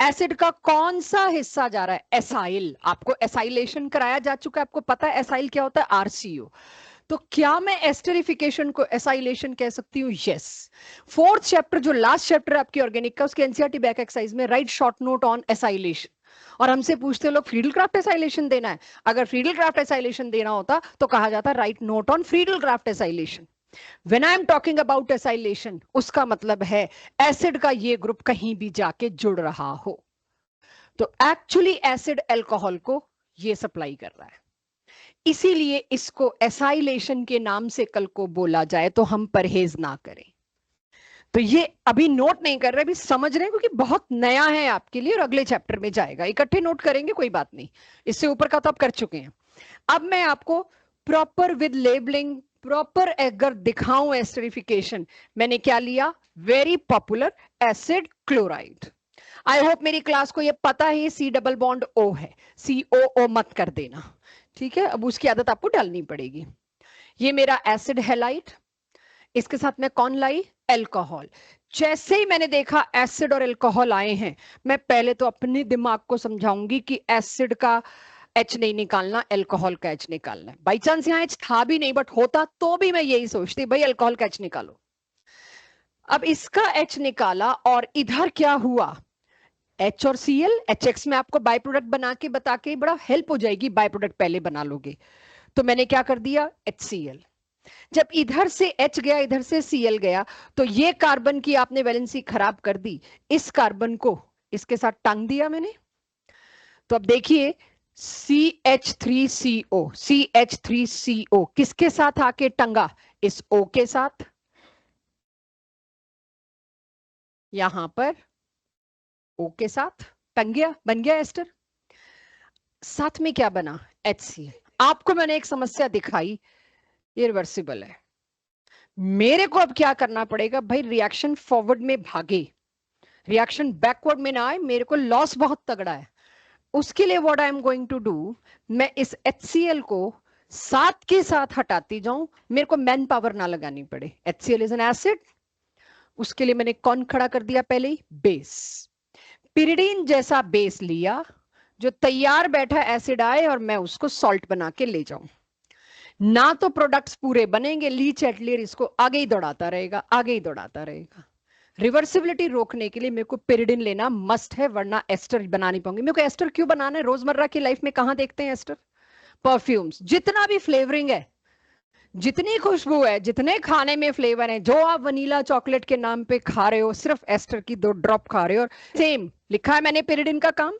[SPEAKER 1] एसिड का कौन सा हिस्सा जा रहा है? एसाइल। आपको एसाइलेशन कराया जा चुका है, आपको पता है एसाइल क्या होता है? RCO। तो क्या मैं एस्टरिफिकेशन को एसाइलेशन कह सकती हूँ? यस। फोर्थ चैप्टर, जो लास्ट चैप्टर आपकी ऑर्गेनिक का, उसके एनसीईआरटी बैक एक्सरसाइज में right short note on acylation, और हमसे पूछते लोग फ्रीडल-क्राफ्ट एसाइलेशन देना है। अगर फ्रीडल-क्राफ्ट एसाइलेशन देना होता तो कहा जाता right note on Friedel-Crafts acylation. When I am talking about acylation, उसका मतलब है एसिड का ये ग्रुप कहीं भी जाके जुड़ रहा हो। तो एक्चुअली एसिड अल्कोहल को ये सप्लाई कर रहा है, इसीलिए इसको एसाइलेशन के नाम से कल को बोला जाए तो हम परहेज ना करें। तो ये अभी नोट नहीं कर रहे, अभी समझ रहे हैं क्योंकि बहुत नया है आपके लिए और अगले चैप्टर में जाएगा, इकट्ठे नोट करेंगे कोई बात नहीं, इससे ऊपर का तो आप कर चुके हैं। अब मैं आपको प्रॉपर विद लेबलिंग, प्रॉपर अगर दिखाऊं एस्टरिफिकेशन, मैंने क्या लिया? Very popular acid chloride. I hope मेरी क्लास को ये पता है C डबल बॉन्ड O है, COO मत कर देना, ठीक है? अब उसकी आदत आपको डालनी पड़ेगी। ये मेरा एसिड हैलाइड, इसके साथ में कौन लाई? अल्कोहल। जैसे ही मैंने देखा एसिड और अल्कोहल आए हैं, मैं पहले तो अपने दिमाग को समझाऊंगी कि एसिड का H नहीं निकालना, अल्कोहल का H निकालना है। बाई चांस यहाँ H था भी नहीं, बट होता तो भी मैं यही सोचती, भाई अल्कोहल का H निकालो। अब इसका H निकाला और इधर क्या हुआ? H और Cl, HX में आपको बाय प्रोडक्ट बना के बता के बड़ा हेल्प हो जाएगी, बाय प्रोडक्ट पहले बना लोगे। तो मैंने क्या कर दिया? HCl। जब इधर से H गया, इधर से Cl गया, तो ये कार्बन की आपने वैलेंसी खराब कर दी, इस कार्बन को इसके साथ टांग दिया मैंने। तो अब देखिए CH3CO, CH3CO किसके साथ आके टंगा? इस O के साथ। यहां पर O के साथ टंग गया, बन गया एस्टर। साथ में क्या बना? HCl। आपको मैंने एक समस्या दिखाई, ये रिवर्सिबल है। मेरे को अब क्या करना पड़ेगा भाई? रिएक्शन फॉरवर्ड में भागे, रिएक्शन बैकवर्ड में ना आए, मेरे को लॉस बहुत तगड़ा है। उसके लिए what I am going to do, मैं इस HCl को साथ के साथ हटाती जाऊं, मेरे को मैन पावर ना लगानी पड़े। HCl इज एन एसिड, उसके लिए मैंने कौन खड़ा कर दिया? पहले ही बेस। पिरिडीन जैसा बेस लिया, जो तैयार बैठा एसिड आए और मैं उसको सॉल्ट बना के ले जाऊं। ना तो प्रोडक्ट्स पूरे बनेंगे, लीच एटलियर इसको आगे ही दौड़ाता रहेगा, आगे ही दौड़ाता रहेगा। रिवर्सिबिलिटी रोकने के लिए मेरे को पिरिडिन लेना मस्ट है, वरना एस्टर बना नहीं पाऊंगी। मेरे को एस्टर क्यों बनाना है? रोजमर्रा की लाइफ में कहां देखते हैं एस्टर? परफ्यूम्स, जितना भी फ्लेवरिंग है, जितनी खुशबू है, जितने खाने में फ्लेवर है, जो आप वनीला चॉकलेट के नाम पे खा रहे हो, सिर्फ एस्टर की 2 ड्रॉप खा रहे हो, और सेम लिखा है मैंने पिरिडिन का काम।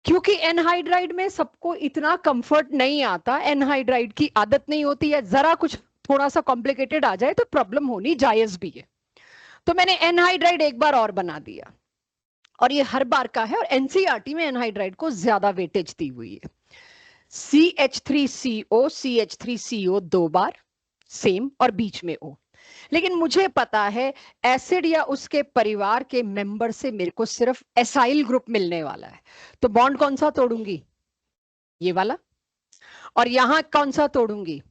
[SPEAKER 1] क्योंकि एनहाइड्राइड में सबको इतना कंफर्ट नहीं आता, एनहाइड्राइड की आदत नहीं होती है, जरा कुछ थोड़ा सा कॉम्प्लिकेटेड आ जाए तो प्रॉब्लम होनी जायज भी है। तो मैंने एनहाइड्राइड एक बार और बना दिया, और ये हर बार का है, और एनसीईआरटी में एनहाइड्राइड को ज्यादा वेटेज दी हुई है। CH3CO, CH3CO 2 बार सेम, और बीच में O। लेकिन मुझे पता है एसिड या उसके परिवार के मेंबर से मेरे को सिर्फ एसाइल ग्रुप मिलने वाला है, तो बॉन्ड कौन सा तोड़ूंगी? ये वाला। और यहां कौन सा तोड़ूंगी?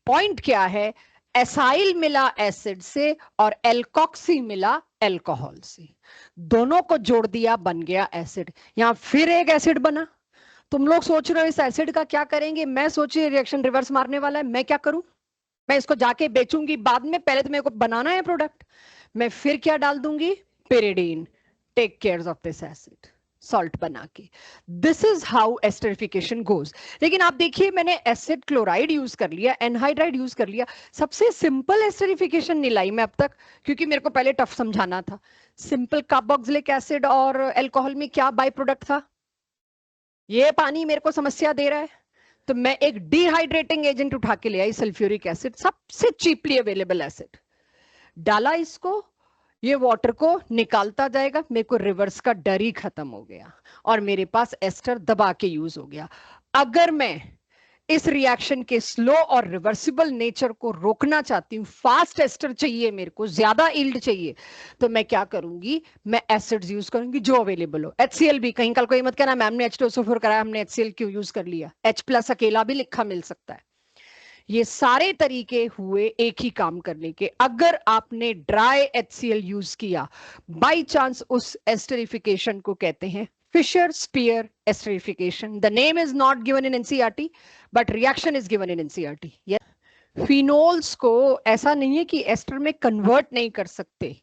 [SPEAKER 1] पॉइंट क्या है? एसाइल मिला एसिड से और एल्कोक्सी मिला अल्कोहल से, दोनों को जोड़ दिया, बन गया एसिड। यहां फिर एक एसिड बना। तुम लोग सोच रहे हो इस एसिड का क्या करेंगे? मैं सोची रिएक्शन रिवर्स मारने वाला है, मैं क्या करूं? मैं इसको जाके बेचूंगी बाद में, पहले तो मेरे को बनाना है प्रोडक्ट। मैं फिर क्या डाल दूंगी? Pyridine. Take care of this acid. Salt बना के। This is how esterification goes. लेकिन आप देखिए, मैंने एसिड क्लोराइड यूज कर लिया, एनहाइड्राइड यूज कर लिया, सबसे सिंपल एस्टरिफिकेशन नहीं लाई मैं अब तक, क्योंकि मेरे को पहले टफ समझाना था। सिंपल कार्बोक्सिलिक एसिड और अल्कोहल में क्या बाई प्रोडक्ट था? ये पानी मेरे को समस्या दे रहा है, तो मैं एक डिहाइड्रेटिंग एजेंट उठा के ले आई, सल्फ्यूरिक एसिड, सबसे चीपली अवेलेबल एसिड डाला इसको, ये वाटर को निकालता जाएगा, मेरे को रिवर्स का डर ही खत्म हो गया और मेरे पास एस्टर दबा के यूज हो गया। अगर मैं इस रिएक्शन के स्लो और रिवर्सिबल नेचर को रोकना चाहती हूँ, फास्ट एस्टर चाहिए मेरे को, ज्यादा यील्ड चाहिए, तो मैं क्या करूंगी, मैं एसिड्स यूज करूंगी जो अवेलेबल हो। HCl भी, कहीं कल कोई मत कहना मैम ने H2SO4 कराया, हमने HCl क्यों यूज कर लिया, H+ अकेला भी लिखा मिल सकता है। ये सारे तरीके हुए एक ही काम करने के। अगर आपने ड्राई HCl यूज किया बाय चांस, उस एस्टरिफिकेशन को कहते हैं Fischer-Spear esterification. The name is not given in NCERT, but reaction is given in NCERT. Yes. Phenols को ऐसा नहीं है कि एस्टर में कन्वर्ट नहीं कर सकते,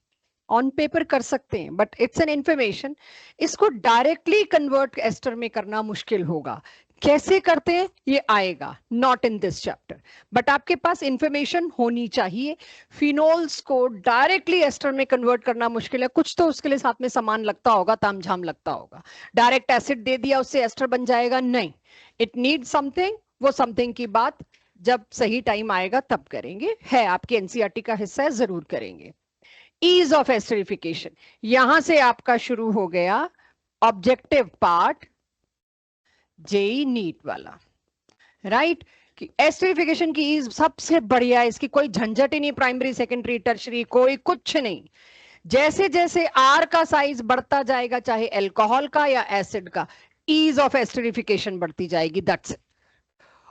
[SPEAKER 1] ऑन पेपर कर सकते हैं, बट इट्स एन इंफॉर्मेशन। इसको डायरेक्टली कन्वर्ट एस्टर में करना मुश्किल होगा। कैसे करते हैं ये आएगा, not in this chapter, but आपके पास इंफॉर्मेशन होनी चाहिए। फिनोल्स को डायरेक्टली एस्टर में कन्वर्ट करना मुश्किल है, कुछ तो उसके लिए साथ में सामान लगता होगा, तामझाम लगता होगा। डायरेक्ट एसिड दे दिया उससे एस्टर बन जाएगा, नहीं, इट नीड समथिंग। वो समथिंग की बात जब सही टाइम आएगा तब करेंगे, है आपके एनसीईआरटी का हिस्सा है, जरूर करेंगे। ईज ऑफ एस्टरिफिकेशन, यहां से आपका शुरू हो गया ऑब्जेक्टिव पार्ट, जेई नीट वाला, राइट? कि एस्टरिफिकेशन की ईज सबसे बढ़िया है, इसकी कोई झंझट ही नहीं, प्राइमरी सेकेंडरी टर्शरी कोई कुछ नहीं। जैसे जैसे आर का साइज बढ़ता जाएगा, चाहे अल्कोहल का या एसिड का, ईज ऑफ एस्टरिफिकेशन बढ़ती जाएगी, दैट्स इट।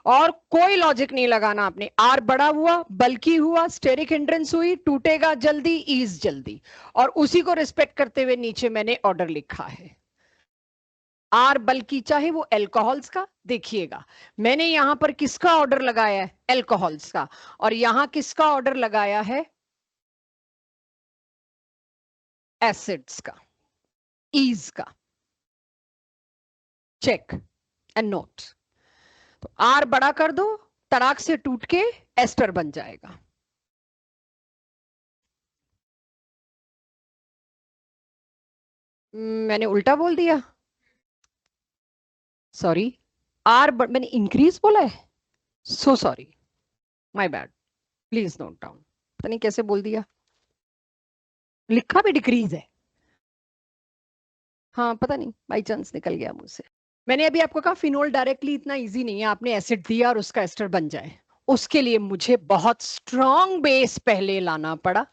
[SPEAKER 1] और कोई लॉजिक नहीं लगाना आपने, आर बड़ा हुआ, बल्कि हुआ, स्टेरिक हिंड्रेंस हुई, टूटेगा जल्दी, ईज जल्दी, और उसी को रिस्पेक्ट करते हुए नीचे मैंने ऑर्डर लिखा है। आर बल्कि चाहे वो अल्कोहल्स का, देखिएगा मैंने यहां पर किसका ऑर्डर लगाया है, अल्कोहल्स का, और यहां किसका ऑर्डर लगाया है, एसिड्स का, ईज का। Check and note. तो आर बड़ा कर दो, तड़ाक से टूट के एस्टर बन जाएगा। मैंने उल्टा बोल दिया, सॉरी, आर मैंने इंक्रीज बोला है, so sorry, my bad, please note down. पता नहीं कैसे बोल दिया, लिखा भी डिक्रीज है, हाँ पता नहीं बाई चांस निकल गया मुझसे। मैंने अभी आपको कहा फिनोल डायरेक्टली इतना इजी नहीं है, आपने एसिड दिया और उसका एस्टर बन जाए, उसके लिए मुझे बहुत स्ट्रॉन्ग बेस पहले लाना पड़ा,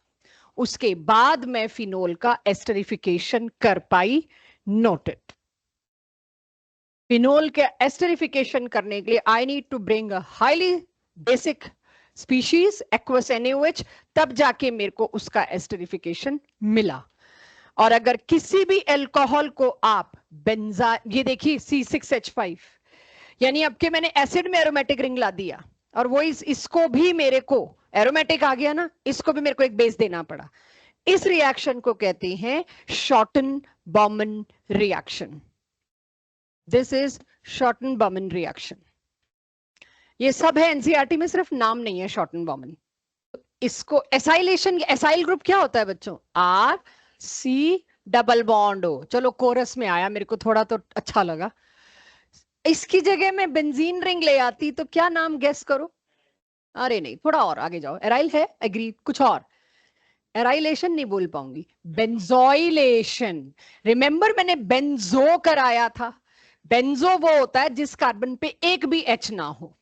[SPEAKER 1] उसके बाद मैं फिनोल का एस्टरिफिकेशन कर पाई। नोटेड। फिनोल के एस्टरिफिकेशन करने के लिए I need to bring a highly basic species aqueous NaOH, तब जाके मेरे को उसका एस्टरिफिकेशन मिला। और अगर किसी भी अल्कोहल को आप बेंजा, ये देखिए C6H5, यानी अब के मैंने एसिड में एरोमेटिक रिंग ला दिया, और वो इसको भी मेरे को एरोमेटिक आ गया ना, इसको भी मेरे को एक बेस देना पड़ा। इस रिएक्शन को कहते हैं shorten-Bowman reaction. This is shorten-Bowman reaction. ये सब है एनसीईआरटी में, सिर्फ नाम नहीं है शॉर्टन-बॉमन। इसको एसाइलेशन, एसाइल ग्रुप क्या होता है बच्चों, R C डबल बॉन्ड हो। चलो कोरस में आया, मेरे को थोड़ा तो अच्छा लगा। इसकी जगह में बेंजीन रिंग ले आती तो क्या नाम गेस करो? अरे नहीं, थोड़ा और आगे जाओ, एराइल है, एग्री, कुछ और, एराइलेशन नहीं बोल पाऊंगी, बेंजोइलेशन। रिमेंबर मैंने बेंजो कराया था, बेंजो वो होता है जिस कार्बन पे एक भी H ना हो,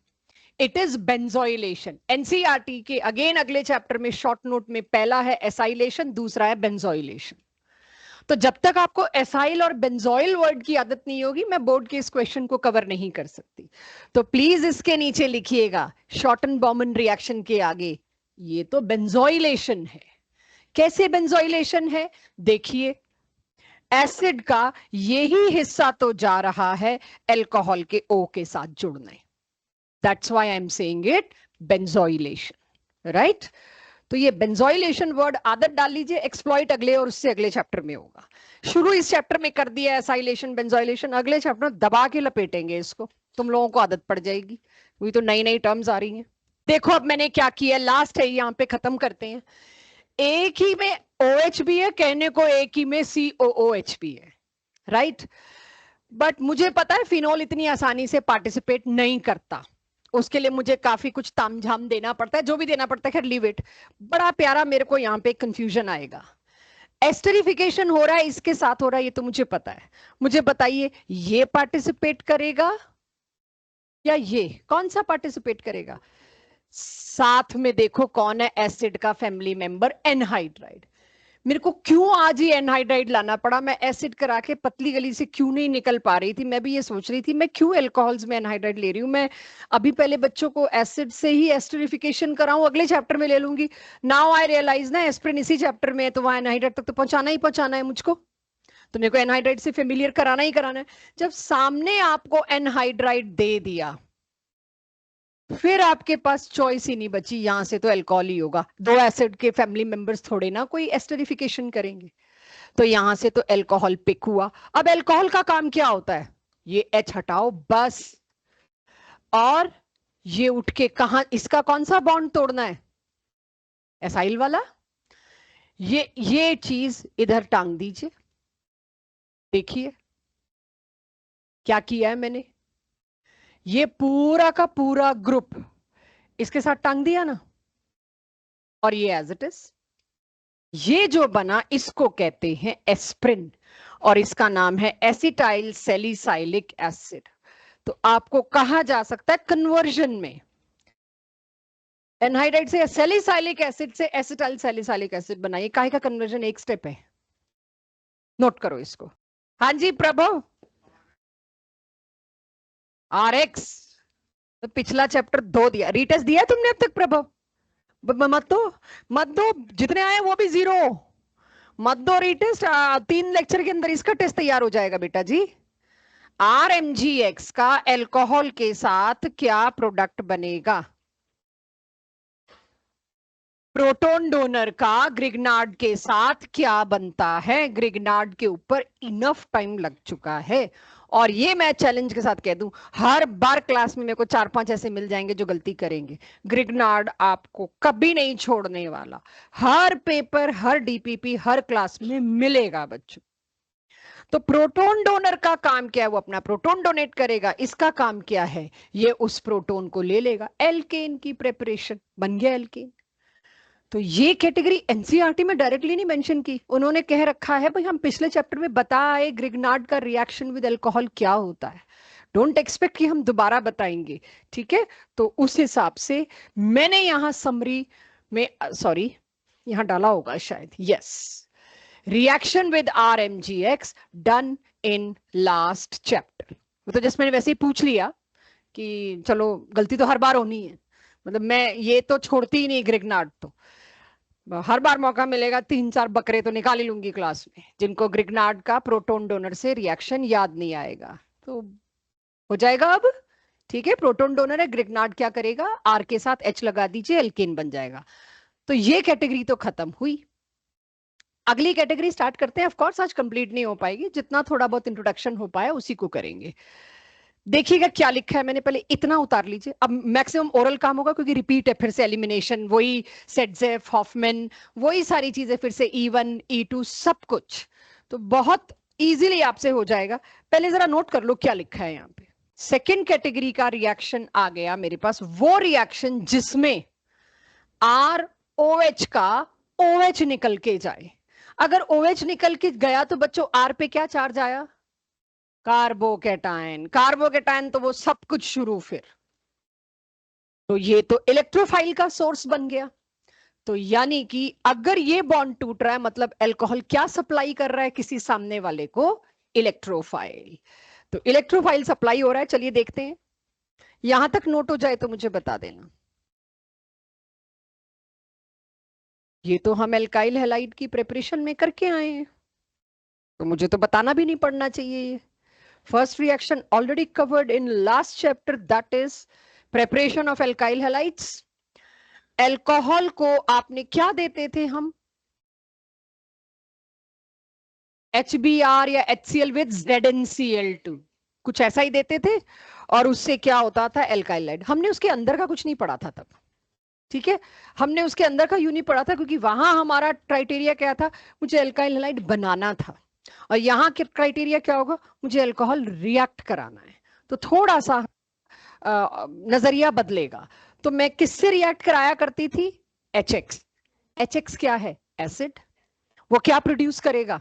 [SPEAKER 1] इट इज बेंजोइलेशन। एनसीईआरटी के अगेन अगले चैप्टर में शॉर्ट नोट में पहला है एसाइलेशन, दूसरा है बेंजोइलेशन। तो जब तक आपको एसाइल और बेंजोइल वर्ड की आदत नहीं होगी, मैं बोर्ड के इस क्वेश्चन को कवर नहीं कर सकती। तो प्लीज इसके नीचे लिखिएगा शॉर्टन-बॉमन रिएक्शन के आगे, ये तो बेंजोइलेशन है। कैसे बेंजोइलेशन है देखिए, एसिड का यही हिस्सा तो जा रहा है अल्कोहल के O के साथ जुड़ने, that's why I am saying it benzoylation, right? तो ये बेंजोइलेशन वर्ड आदत डाल लीजिए, एक्सप्लॉइट अगले और उससे अगले चैप्टर में होगा। शुरू इस चैप्टर में कर दिया एसाइलेशन बेंजोइलेशन, अगले चैप्टर में दबा के लपेटेंगे इसको, तुम लोगों को आदत पड़ जाएगी, वही तो नई नई टर्म्स आ रही हैं। देखो अब मैंने क्या किया, लास्ट है यहाँ पे, खत्म करते हैं। एक ही में OH भी है, कहने को एक ही में COOH भी है, राइट। बट मुझे पता है फिनोल इतनी आसानी से पार्टिसिपेट नहीं करता, उसके लिए मुझे काफी कुछ तामझाम देना पड़ता है, जो भी देना पड़ता है, खैर लीव इट। बड़ा प्यारा मेरे को यहाँ पे कंफ्यूजन आएगा, एस्टरिफिकेशन हो रहा है, इसके साथ हो रहा है, ये तो मुझे पता है। मुझे बताइए ये पार्टिसिपेट करेगा या ये, कौन सा पार्टिसिपेट करेगा? साथ में देखो कौन है एसिड का फैमिली मेंबर, एनहाइड्राइड। मेरे को क्यों आज ही एनहाइड्राइड लाना पड़ा, मैं एसिड करा के पतली गली से क्यों नहीं निकल पा रही थी। मैं भी ये सोच रही थी मैं क्यों अल्कोहल्स में एनहाइड्राइड ले रही हूँ, मैं अभी पहले बच्चों को एसिड से ही एस्टरिफिकेशन कराऊं, अगले चैप्टर में ले लूंगी। नाउ आई रियलाइज ना एस्प्रिन इसी चैप्टर में है, तो वहां एनहाइड्राइड तक तो पहुंचाना ही पहुंचाना है मुझको, तो मेरे को एनहाइड्राइड से फेमिलियर कराना ही कराना है। जब सामने आपको एनहाइड्राइड दे दिया, फिर आपके पास चॉइस ही नहीं बची, यहां से तो अल्कोहल ही होगा, दो एसिड के फैमिली मेंबर्स थोड़े ना कोई एस्टरिफिकेशन करेंगे, तो यहां से तो अल्कोहल पिक हुआ। अब अल्कोहल का काम क्या होता है, ये H हटाओ बस, और ये उठ के कहा, इसका कौन सा बॉन्ड तोड़ना है, एसाइल वाला, ये चीज इधर टांग दीजिए। देखिए क्या किया है मैंने, ये पूरा का पूरा ग्रुप इसके साथ टांग दिया ना, और ये एज इट इज, ये जो बना इसको कहते हैं एस्प्रिन, और इसका नाम है एसिटाइल सैलिसाइलिक एसिड। तो आपको कहा जा सकता है कन्वर्जन में एनहाइड्राइड से सैलिसाइलिक एसिड से एसिटाइल सैलिसाइलिक एसिड बनाइए, काहे का कन्वर्जन एक स्टेप है, नोट करो इसको। हाँ जी प्रभु, RX, तो पिछला चैप्टर 2 दिया, रीटेस्ट दिया तुमने अब तक प्रभु? मत दो, जितने आए वो भी 0 मत दो रीटेस्ट, 3 लेक्चर के अंदर इसका टेस्ट तैयार हो जाएगा बेटा जी। RMGX का अल्कोहल के साथ क्या प्रोडक्ट बनेगा, प्रोटॉन डोनर का ग्रिग्नार्ड के साथ क्या बनता है। ग्रिग्नार्ड के ऊपर इनफ टाइम लग चुका है, और ये मैं चैलेंज के साथ कह दूं, हर बार क्लास में मेरे को 4-5 ऐसे मिल जाएंगे जो गलती करेंगे। ग्रिग्नार्ड आपको कभी नहीं छोड़ने वाला, हर पेपर, हर DPP, हर क्लास में मिलेगा बच्चों। तो प्रोटॉन डोनर का काम क्या है, वो अपना प्रोटॉन डोनेट करेगा, इसका काम क्या है, ये उस प्रोटॉन को ले लेगा, एल्केन की प्रेपरेशन, बन गया एल्केन। तो ये कैटेगरी एनसीईआरटी में डायरेक्टली नहीं मेंशन की, उन्होंने कह रखा है भाई हम पिछले चैप्टर में बताए ग्रिग्नार्ड का रिएक्शन विद अल्कोहल क्या होता है, डोंट एक्सपेक्ट कि हम दोबारा बताएंगे, ठीक है। तो उस हिसाब से मैंने यहां समरी में, सॉरी यहां डाला होगा शायद, yes, reaction with RMGX done in last chapter. तो जस्ट मैंने वैसे ही पूछ लिया कि चलो गलती तो हर बार होनी है, मतलब मैं ये तो छोड़ती ही नहीं ग्रिग्नार्ड, तो हर बार मौका मिलेगा 3-4 बकरे तो निकाल ही लूंगी क्लास में, जिनको ग्रिग्नार्ड का प्रोटॉन डोनर से रिएक्शन याद नहीं आएगा, तो हो जाएगा अब, ठीक है। प्रोटॉन डोनर है, ग्रिग्नार्ड क्या करेगा, R के साथ H लगा दीजिए, एल्केन बन जाएगा। तो ये कैटेगरी तो खत्म हुई, अगली कैटेगरी स्टार्ट करते हैं। ऑफ कोर्स आज कंप्लीट नहीं हो पाएगी, जितना थोड़ा बहुत इंट्रोडक्शन हो पाया उसी को करेंगे। देखिएगा क्या लिखा है, मैंने पहले इतना उतार लीजिए, अब मैक्सिमम ओरल काम होगा क्योंकि रिपीट है, फिर से एलिमिनेशन, वही सेटजेफ, हॉफमैन, वही सारी चीजें, फिर से E1 E2 सब कुछ, तो बहुत इजीली आपसे हो जाएगा। पहले जरा नोट कर लो क्या लिखा है यहाँ पे। सेकेंड कैटेगरी का रिएक्शन आ गया मेरे पास, वो रिएक्शन जिसमें ROH का OH निकल के जाए। अगर OH निकल के गया तो बच्चों R पे क्या चार्ज आया, कार्बोकेटायन, कार्बोकेटायन तो वो सब कुछ शुरू, फिर तो ये तो इलेक्ट्रोफाइल का सोर्स बन गया। तो यानी कि अगर ये बॉन्ड टूट रहा है मतलब अल्कोहल क्या सप्लाई कर रहा है किसी सामने वाले को, इलेक्ट्रोफाइल। तो इलेक्ट्रोफाइल सप्लाई हो रहा है, चलिए देखते हैं, यहां तक नोट हो जाए तो मुझे बता देना। ये तो हम एल्काइल हैलाइड की प्रिपरेशन में करके आए हैं, तो मुझे तो बताना भी नहीं पड़ना चाहिए। ये first reaction already covered in last chapter, that is preparation of alkyl halides, alcohol को आपने क्या देते थे हम, HBr या HCl विद ZnCl2, कुछ ऐसा ही देते थे, और उससे क्या होता था, एल्काइल हाइड। हमने उसके अंदर का कुछ नहीं पढ़ा था तब, ठीक है, हमने उसके अंदर का यूं नहीं पढ़ा था, क्योंकि वहां हमारा क्राइटेरिया क्या था, मुझे एल्काइल हाइड बनाना था, और यहाँ के क्राइटेरिया क्या होगा, मुझे अल्कोहल रिएक्ट कराना है। तो थोड़ा सा नजरिया बदलेगा। तो मैं किससे रिएक्ट कराया करती थी, HX। HX क्या है, एसिड। वो क्या प्रोड्यूस करेगा,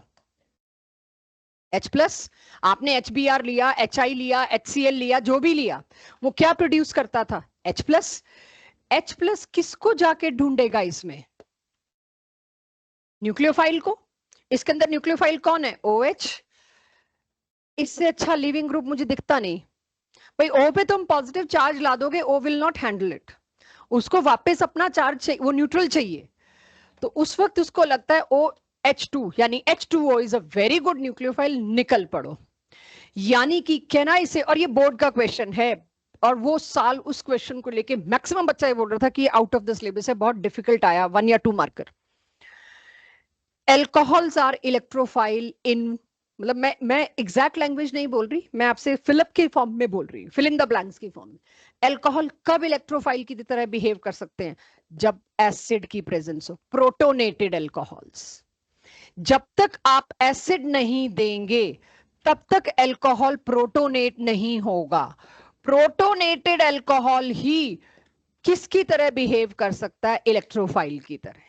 [SPEAKER 1] H+। आपने HBr लिया, HI लिया, HCl लिया, जो भी लिया, वो क्या प्रोड्यूस करता था, H+। H+ किसको जाके ढूंढेगा इसमें, न्यूक्लियोफाइल को। इसके अंदर न्यूक्लियोफाइल कौन है, OH। इससे अच्छा लिविंग ग्रुप मुझे दिखता नहीं भाई। O पे तुम पॉजिटिव चार्ज ला दोगे, O will not handle it, उसको वापस अपना चार्ज चाहिए, वो न्यूट्रल चाहिए। तो उस वक्त उसको लगता है OH2 यानी H2O is a very good nucleophile, निकल पड़ो। यानी कि कहना इसे, और ये बोर्ड का क्वेश्चन है, और वो साल उस क्वेश्चन को लेके मैक्सिमम बच्चा ये बोल रहा था कि आउट ऑफ द सिलेबस है, बहुत डिफिकल्ट आया, 1 या 2 मार्कर। एल्कोहल्स आर इलेक्ट्रोफाइल इन, मतलब मैं एग्जैक्ट लैंग्वेज नहीं बोल रही, मैं आपसे फिलअप के फॉर्म में बोल रही हूँ, फिल इन द ब्लैंक्स की फॉर्म में। एल्कोहल कब इलेक्ट्रोफाइल की तरह बिहेव कर सकते हैं, जब एसिड की प्रेजेंस हो, प्रोटोनेटेड एल्कोहल्स। जब तक आप एसिड नहीं देंगे तब तक एल्कोहल प्रोटोनेट नहीं होगा। प्रोटोनेटेड एल्कोहल ही किसकी तरह बिहेव कर सकता है, इलेक्ट्रोफाइल की तरह।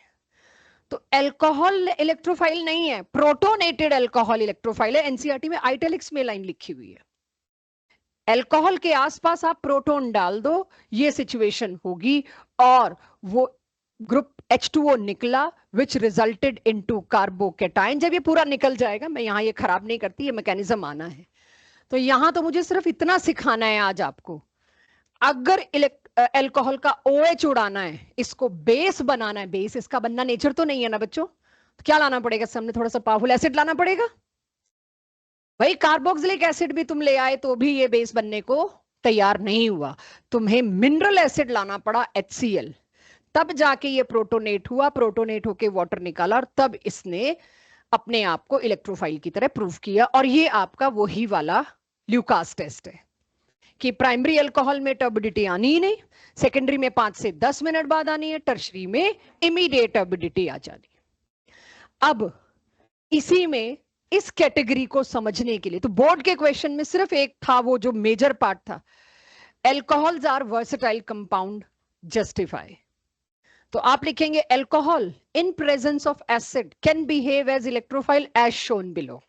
[SPEAKER 1] तो एल्कोहल इलेक्ट्रोफाइल नहीं है, प्रोटोनेटेड एल्कोहल इलेक्ट्रोफाइल है। एनसीईआरटी में आइटैलिक्स में लाइन लिखी हुई है। एल्कोहल के आसपास आप प्रोटोन डाल दो, ये सिचुएशन होगी, और वो ग्रुप H2O निकला, विच रिजल्टेड इनटू कार्बोकेटाइन। जब ये पूरा निकल जाएगा, मैं यहां ये खराब नहीं करती, ये मैकेनिज्म आना है। तो यहां तो मुझे सिर्फ इतना सिखाना है आज आपको, अगर एल्कोहल का OH उड़ाना है, इसको बेस बनाना है, बेस इसका बनना नेचर तो नहीं है ना बच्चों, तो क्या लाना पड़ेगा, सामने थोड़ा सा पावरफुल एसिड लाना पड़ेगा। भाई कार्बोक्सिलिक एसिड भी तुम ले आए तो भी ये बेस बनने को तैयार नहीं हुआ, तुम्हें मिनरल एसिड लाना पड़ा HCl, तब जाके ये प्रोटोनेट हुआ, प्रोटोनेट होके वाटर निकाला, और तब इसने अपने आप को इलेक्ट्रोफाइल की तरह प्रूव किया। और ये आपका वही वाला ल्यूकास टेस्ट है कि प्राइमरी अल्कोहल में टर्बिडिटी आनी ही नहीं, सेकेंडरी में 5 से 10 मिनट बाद आनी है, टर्शरी में इमीडिएट टर्बिडिटी आ जानी। अब इसी में इस कैटेगरी को समझने के लिए, तो बोर्ड के क्वेश्चन में सिर्फ एक था, वो जो मेजर पार्ट था, alcohols are versatile compound, justify. तो आप लिखेंगे alcohol in presence of acid can behave as electrophile as shown below.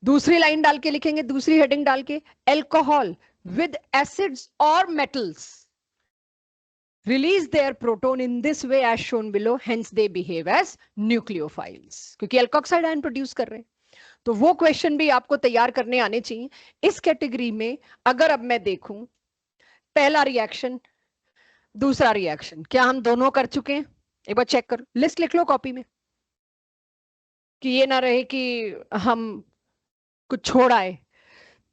[SPEAKER 1] दूसरी लाइन डाल के लिखेंगे, दूसरी हेडिंग डाल के, एल्कोहल विद एसिड्स और metals release their proton in this way as shown below, hence they behave as nucleophiles, क्योंकि एल्कोक्साइड आयन प्रोड्यूस कर रहे हैं। तो वो क्वेश्चन भी आपको तैयार करने आने चाहिए इस कैटेगरी में। अगर अब मैं देखूं, पहला रिएक्शन, दूसरा रिएक्शन, क्या हम दोनों कर चुके हैं, एक बार चेक करो, लिस्ट लिख लो कॉपी में, कि ये ना रहे कि हम कुछ छोड़ आए।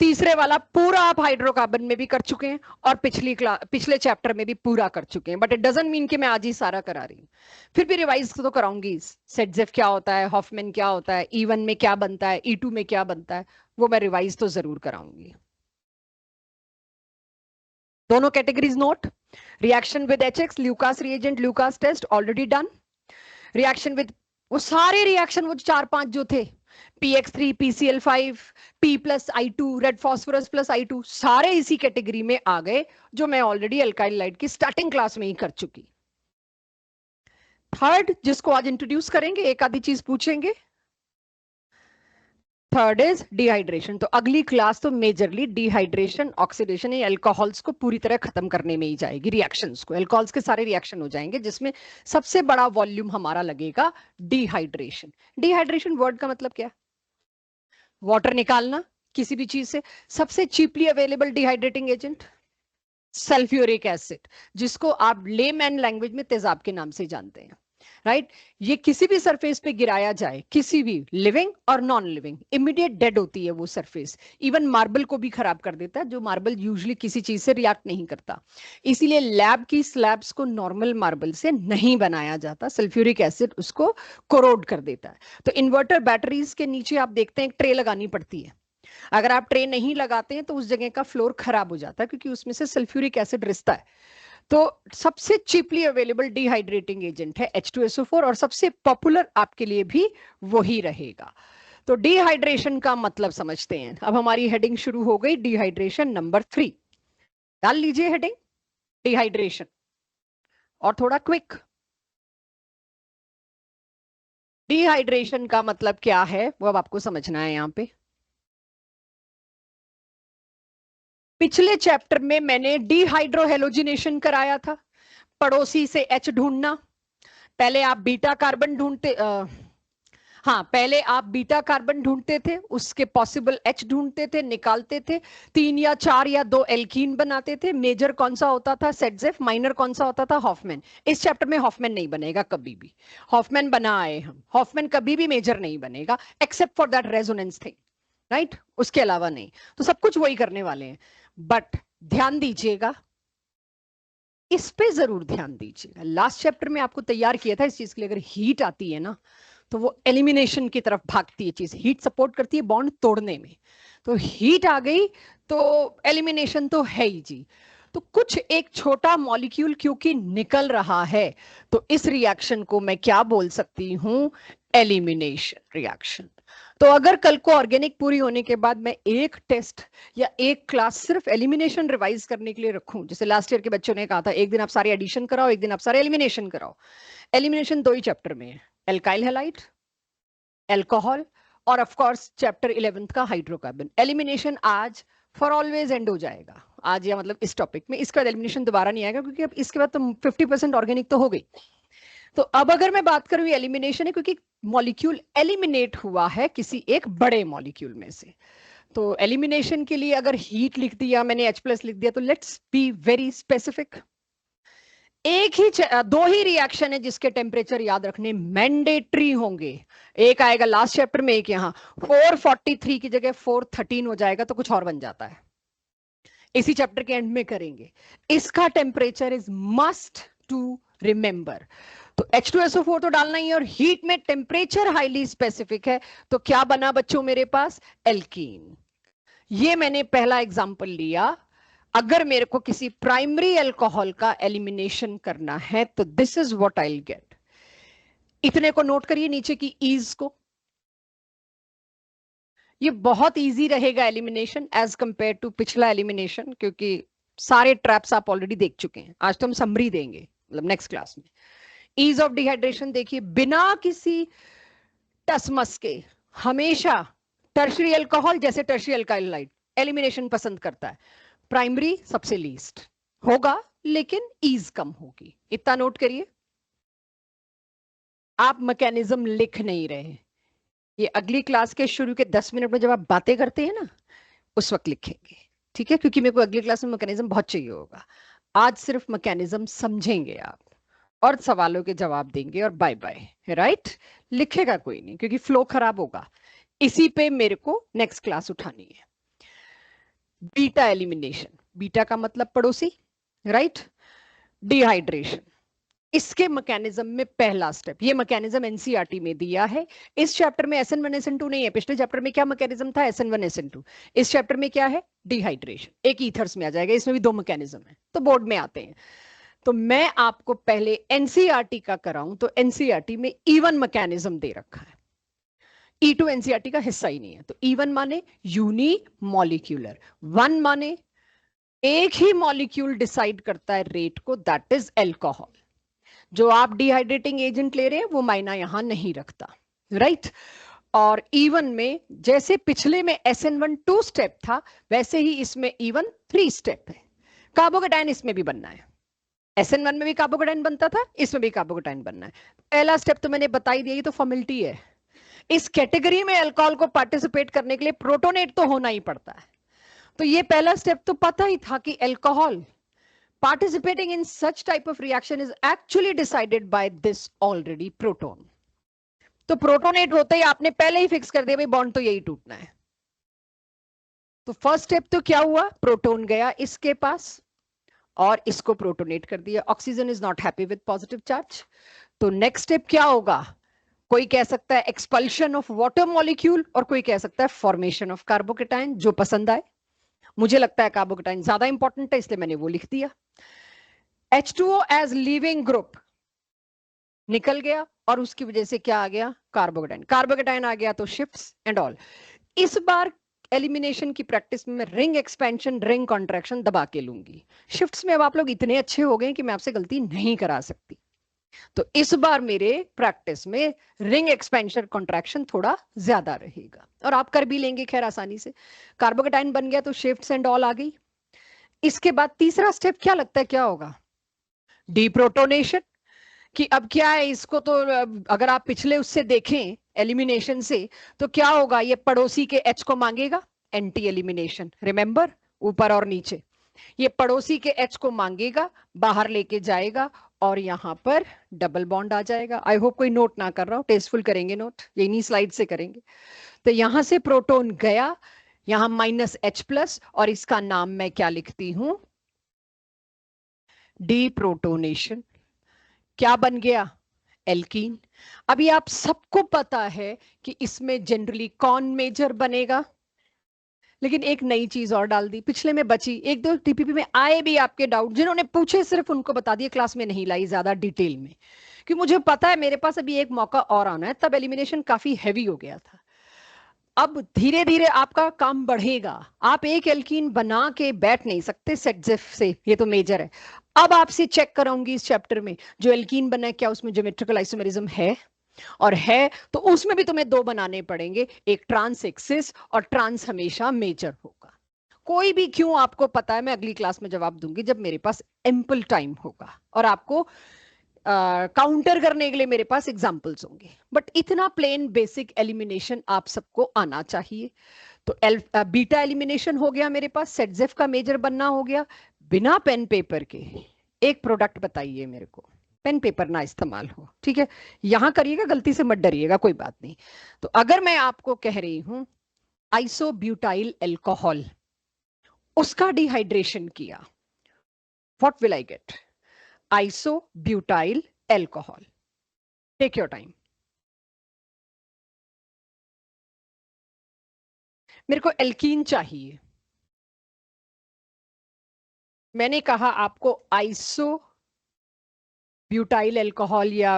[SPEAKER 1] तीसरे वाला पूरा आप हाइड्रोकार्बन में भी कर चुके हैं, और पिछले चैप्टर में भी पूरा कर चुके हैं, बट इट डजंट मीन कि मैं आज ही सारा करा रही हूँ, फिर भी रिवाइज तो कराऊंगी। सेटजेफ क्या होता है, हॉफमैन क्या होता है, E1 में क्या बनता है, E2 में क्या बनता है, वो मैं रिवाइज तो जरूर कराऊंगी। दोनों categories note, reaction with HX, Lucas reagent, Lucas test already done. Reaction with, वो सारे रिएक्शन वो 4-5 जो थे, PX3, PCl5, P+I2, red phosphorus plus I2, सारे इसी कैटेगरी में आ गए, जो मैं ऑलरेडी अल्काइल लाइट की स्टार्टिंग क्लास में ही कर चुकी। थर्ड, जिसको आज इंट्रोड्यूस करेंगे, एक आधी चीज पूछेंगे, थर्ड इज डिहाइड्रेशन। तो अगली क्लास तो मेजरली डिहाइड्रेशन, ऑक्सीडेशन, या अल्कोहल्स को पूरी तरह खत्म करने में ही जाएगी, रिएक्शंस को, अल्कोहल्स के सारे रिएक्शन हो जाएंगे, जिसमें सबसे बड़ा वॉल्यूम हमारा लगेगा डिहाइड्रेशन। डिहाइड्रेशन वर्ड का मतलब क्या, वाटर निकालना किसी भी चीज से। सबसे cheaply available dehydrating agent sulphuric acid, जिसको आप लेमैन लैंग्वेज में तेजाब के नाम से जानते हैं। राइट। ये किसी भी सरफेस पे गिराया जाए, किसी भी लिविंग और नॉन लिविंग, इमीडिएट डेड होती है वो सरफेस। इवन मार्बल को भी खराब कर देता है, जो मार्बल यूजुअली किसी चीज से रिएक्ट नहीं करता। इसीलिए लैब की स्लैब्स को नॉर्मल मार्बल से नहीं बनाया जाता, सल्फ्यूरिक एसिड उसको कोरोड कर देता है। तो इन्वर्टर बैटरीज के नीचे आप देखते हैं एक ट्रे लगानी पड़ती है। अगर आप ट्रे नहीं लगाते हैं तो उस जगह का फ्लोर खराब हो जाता है, क्योंकि उसमें से सल्फ्यूरिक एसिड रिसता है। तो सबसे चीपली अवेलेबल डिहाइड्रेटिंग एजेंट है H2SO4, और सबसे पॉपुलर आपके लिए भी वही रहेगा। तो डिहाइड्रेशन का मतलब समझते हैं। अब हमारी हेडिंग शुरू हो गई, डिहाइड्रेशन नंबर 3। डाल लीजिए हेडिंग डिहाइड्रेशन, और थोड़ा क्विक। डिहाइड्रेशन का मतलब क्या है वो अब आपको समझना है। यहां पे पिछले चैप्टर में मैंने डिहाइड्रोहेलोजिनेशन कराया था, पड़ोसी से H ढूंढना। पहले आप बीटा कार्बन ढूंढते, हाँ पहले आप बीटा कार्बन ढूंढते थे, उसके पॉसिबल H ढूंढते थे, निकालते थे, 3 या 4 या 2 एल्कीन बनाते थे। मेजर कौन सा होता था? सेटजेफ। माइनर कौन सा होता था? हॉफमैन। इस चैप्टर में हॉफमैन नहीं बनेगा कभी भी, हॉफमैन बना आए हम, हॉफमैन कभी भी मेजर नहीं बनेगा except for that resonance thing, right. उसके अलावा नहीं, तो सब कुछ वही करने वाले हैं। बट ध्यान दीजिएगा, इस पे जरूर ध्यान दीजिएगा। लास्ट चैप्टर में आपको तैयार किया था इस चीज के लिए, अगर हीट आती है ना तो वो एलिमिनेशन की तरफ भागती है चीज। हीट सपोर्ट करती है बॉन्ड तोड़ने में, तो हीट आ गई तो एलिमिनेशन तो है ही जी। तो कुछ एक छोटा मॉलिक्यूल क्योंकि निकल रहा है, तो इस रिएक्शन को मैं क्या बोल सकती हूं? Elimination reaction. तो अगर कल को ऑर्गेनिक पूरी होने के बाद मैं एक टेस्ट या एक क्लास सिर्फ एलिमिनेशन रिवाइज करने के लिए रखूं, जैसे लास्ट ईयर के बच्चों ने कहा था एक दिन आप सारे एडिशन कराओ, एक दिन आप सारे एलिमिनेशन कराओ। एलिमिनेशन 2 ही चैप्टर में है, एल्काइल हैलाइड, एल्कोहल, और ऑफ कोर्स चैप्टर 11 का हाइड्रोकार्बन। एलिमिनेशन आज फॉर ऑलवेज एंड हो जाएगा, आज या मतलब इस टॉपिक में। इसके बाद एलिमिनेशन दोबारा नहीं आएगा, क्योंकि अब इसके बाद तो 50% ऑर्गेनिक तो हो गई। तो अब अगर मैं बात करूं, एलिमिनेशन है क्योंकि मॉलिक्यूल एलिमिनेट हुआ है किसी एक बड़े मॉलिक्यूल में से। तो एलिमिनेशन के लिए अगर हीट लिख दिया मैंने, H+ लिख दिया, तो लेट्स बी वेरी स्पेसिफिक। एक ही 2 ही रिएक्शन है जिसके टेम्परेचर याद रखने मैंडेटरी होंगे। एक आएगा लास्ट चैप्टर में, एक यहाँ 443 की जगह 413 हो जाएगा, तो कुछ और बन जाता है। इसी चैप्टर के एंड में करेंगे। इसका temperature is must to remember. तो H2SO4 तो डालना ही है, और हीट में टेम्परेचर हाईली स्पेसिफिक है, तो क्या बना बच्चों मेरे पास? एल्कीन। ये मैंने पहला एग्जांपल लिया। अगर मेरे को किसी प्राइमरी अल्कोहल का एलिमिनेशन करना है तो this is what I will get. इतने को नोट करिए नीचे की ईज को। ये बहुत इजी रहेगा एलिमिनेशन एज कंपेयर टू पिछला एलिमिनेशन, क्योंकि सारे ट्रैप्स आप ऑलरेडी देख चुके हैं। आज तो हम समरी देंगे, मतलब नेक्स्ट क्लास में। ईज ऑफ डिहाइड्रेशन देखिए, बिना किसी टसमस के हमेशा टर्शियरी अल्कोहल जैसे टर्शियरी अल्काइलाइड एलिमिनेशन पसंद करता है। प्राइमरी सबसे लीस्ट होगा, लेकिन ईज कम होगी। इतना नोट करिए। आप मैकेनिज्म लिख नहीं रहे, ये अगली क्लास के शुरू के 10 मिनट में जब आप बातें करते हैं ना, उस वक्त लिखेंगे, ठीक है? क्योंकि मेरे को अगली क्लास में मैकेनिज्म बहुत चाहिए होगा। आज सिर्फ मैकेनिज्म समझेंगे आप, और सवालों के जवाब देंगे, और बाय बाय, राइट। लिखेगा कोई नहीं, क्योंकि फ्लो खराब होगा। इसी पे मेरे को नेक्स्ट क्लास उठानी है। बीटा एलिमिनेशन, बीटा का मतलब पड़ोसी, राइट। डिहाइड्रेशन, इसके मैकेनिज्म में पहला स्टेप, ये मैकेनिज्म एनसीईआरटी में दिया है। इस चैप्टर में SN1 SN2 नहीं है। पिछले चैप्टर में क्या मैकेनिज्म था? SN1 SN2। इस चैप्टर में क्या है? डिहाइड्रेशन। एक ईथर्स में आ जाएगा, इसमें भी 2 मैकेनिज्म है, तो बोर्ड में आते हैं। तो मैं आपको पहले एनसीईआरटी का कराऊं, तो एनसीईआरटी में E1 मैकेनिज्म दे रखा है। E2 एनसीईआरटी का हिस्सा ही नहीं है। तो E1 माने यूनी मॉलिक्यूलर, 1 माने एक ही मॉलिक्यूल डिसाइड करता है रेट को, दैट इज एल्कोहल। जो आप डिहाइड्रेटिंग एजेंट ले रहे हैं वो मायना यहां नहीं रखता, राइट। और E1 में जैसे पिछले में SN1 2 स्टेप था, वैसे ही इसमें E1 3 स्टेप है। कार्बोकेटाइन इसमें भी बनना है। SN1 में भी कार्बोकेटाइन बनता था, इसमें भी कार्बोकेटाइन बनना है। पहला स्टेप तो मैंने बता ही दिया, ये तो फॉर्मेलिटी है। इस कैटेगरी में अल्कोहल को पार्टिसिपेट करने के लिए प्रोटोनेट तो होना ही पड़ता है। तो ये पहला स्टेप तो पता ही था कि alcohol participating in such type of reaction is actually decided by this already proton. तो प्रोटोनेट होते ही आपने पहले ही फिक्स कर दिया भाई बॉन्ड तो यही टूटना है. तो फर्स्ट स्टेप तो क्या हुआ, प्रोटोन गया इसके पास और इसको प्रोटोनेट कर दिया. Oxygen is not happy with positive charge. तो नेक्स्ट स्टेप क्या होगा, कोई कह सकता है एक्सपल्शन ऑफ वाटर मॉलिक्यूल और कोई कह सकता है फॉर्मेशन ऑफ कार्बोकेटाइन, जो पसंद आए. मुझे लगता है कार्बोकेटाइन ज्यादा इंपॉर्टेंट है इसलिए मैंने वो लिख दिया. H2O एज लिविंग ग्रुप निकल गया और उसकी वजह से क्या आ गया, कार्बोकेटाइन. कार्बोकेटाइन आ गया तो शिफ्ट्स एंड ऑल. इस बार एलिमिनेशन की प्रैक्टिस में रिंग एक्सपेंशन रिंग कॉन्ट्रैक्शन दबा के लूंगी. शिफ्ट्स में अब आप लोग इतने अच्छे हो गए कि मैं आपसे गलती नहीं करा सकती. तो इस बार मेरे प्रैक्टिस में रिंग एक्सपेंशन कॉन्ट्रैक्शन थोड़ा ज्यादा रहेगा और आप कर भी लेंगे खैर आसानी से. कार्बोकेटाइन बन गया तो शिफ्ट्स एंड ऑल आ गई. इसके बाद तीसरा स्टेप क्या लगता है क्या होगा, डीप्रोटोनेशन. कि अब क्या है, इसको तो अगर आप पिछले उससे देखें एलिमिनेशन से तो क्या होगा, ये पड़ोसी के H को मांगेगा, एंटी एलिमिनेशन. रिमेंबर, ऊपर और नीचे. ये पड़ोसी के H को मांगेगा, बाहर लेके जाएगा और यहां पर डबल बॉन्ड आ जाएगा. आई होप कोई नोट ना कर रहा हो, टेस्टफुल करेंगे नोट, ये इन्हीं स्लाइड से करेंगे. तो यहां से प्रोटोन गया, यहां -H+ और इसका नाम मैं क्या लिखती हूं, डीप्रोटोनेशन. क्या बन गया, एल्कीन. अभी आप सबको पता है कि इसमें जनरली कौन मेजर बनेगा, लेकिन एक नई चीज और डाल दी, पिछले में बची. एक दो टीपीपी में आए भी आपके डाउट, जिन्होंने पूछे सिर्फ उनको बता दिए, क्लास में नहीं लाई ज्यादा डिटेल में, कि मुझे पता है मेरे पास अभी एक मौका और आना है. तब एलिमिनेशन काफी हैवी हो गया था. अब धीरे धीरे आपका काम बढ़ेगा, आप एक एल्कीन बना के बैठ नहीं सकते सेटजेफ से, ये तो मेजर है. अब आपसे चेक कराऊंगी इस चैप्टर में, जो एल्कीन बना है क्या उसमें ज्योमेट्रिकल आइसोमेरिज्म है, और है तो उसमें भी तुम्हें दो बनाने पड़ेंगे, एक ट्रांस एक सिस, और ट्रांस हमेशा मेजर होगा. कोई भी क्यों आपको पता है, मैं अगली क्लास में जवाब दूंगी जब मेरे पास एम्पल टाइम होगा और आपको काउंटर करने के लिए मेरे पास एग्जांपल्स होंगे. बट इतना प्लेन बेसिक एलिमिनेशन आप सबको आना चाहिए. तो बीटा एलिमिनेशन हो गया मेरे पास, सेटजेफ का मेजर बनना हो गया. बिना पेन पेपर के एक प्रोडक्ट बताइए मेरे को, पेन पेपर ना इस्तेमाल हो, ठीक है. यहां करिएगा, गलती से मत डरिएगा, कोई बात नहीं. तो अगर मैं आपको कह रही हूं आइसोब्यूटाइल एल्कोहल, उसका डिहाइड्रेशन किया, what will I get, isobutyl alcohol. Take your time. मेरे को एल्कीन चाहिए. मैंने कहा आपको आइसो ब्यूटाइल एल्कोहल या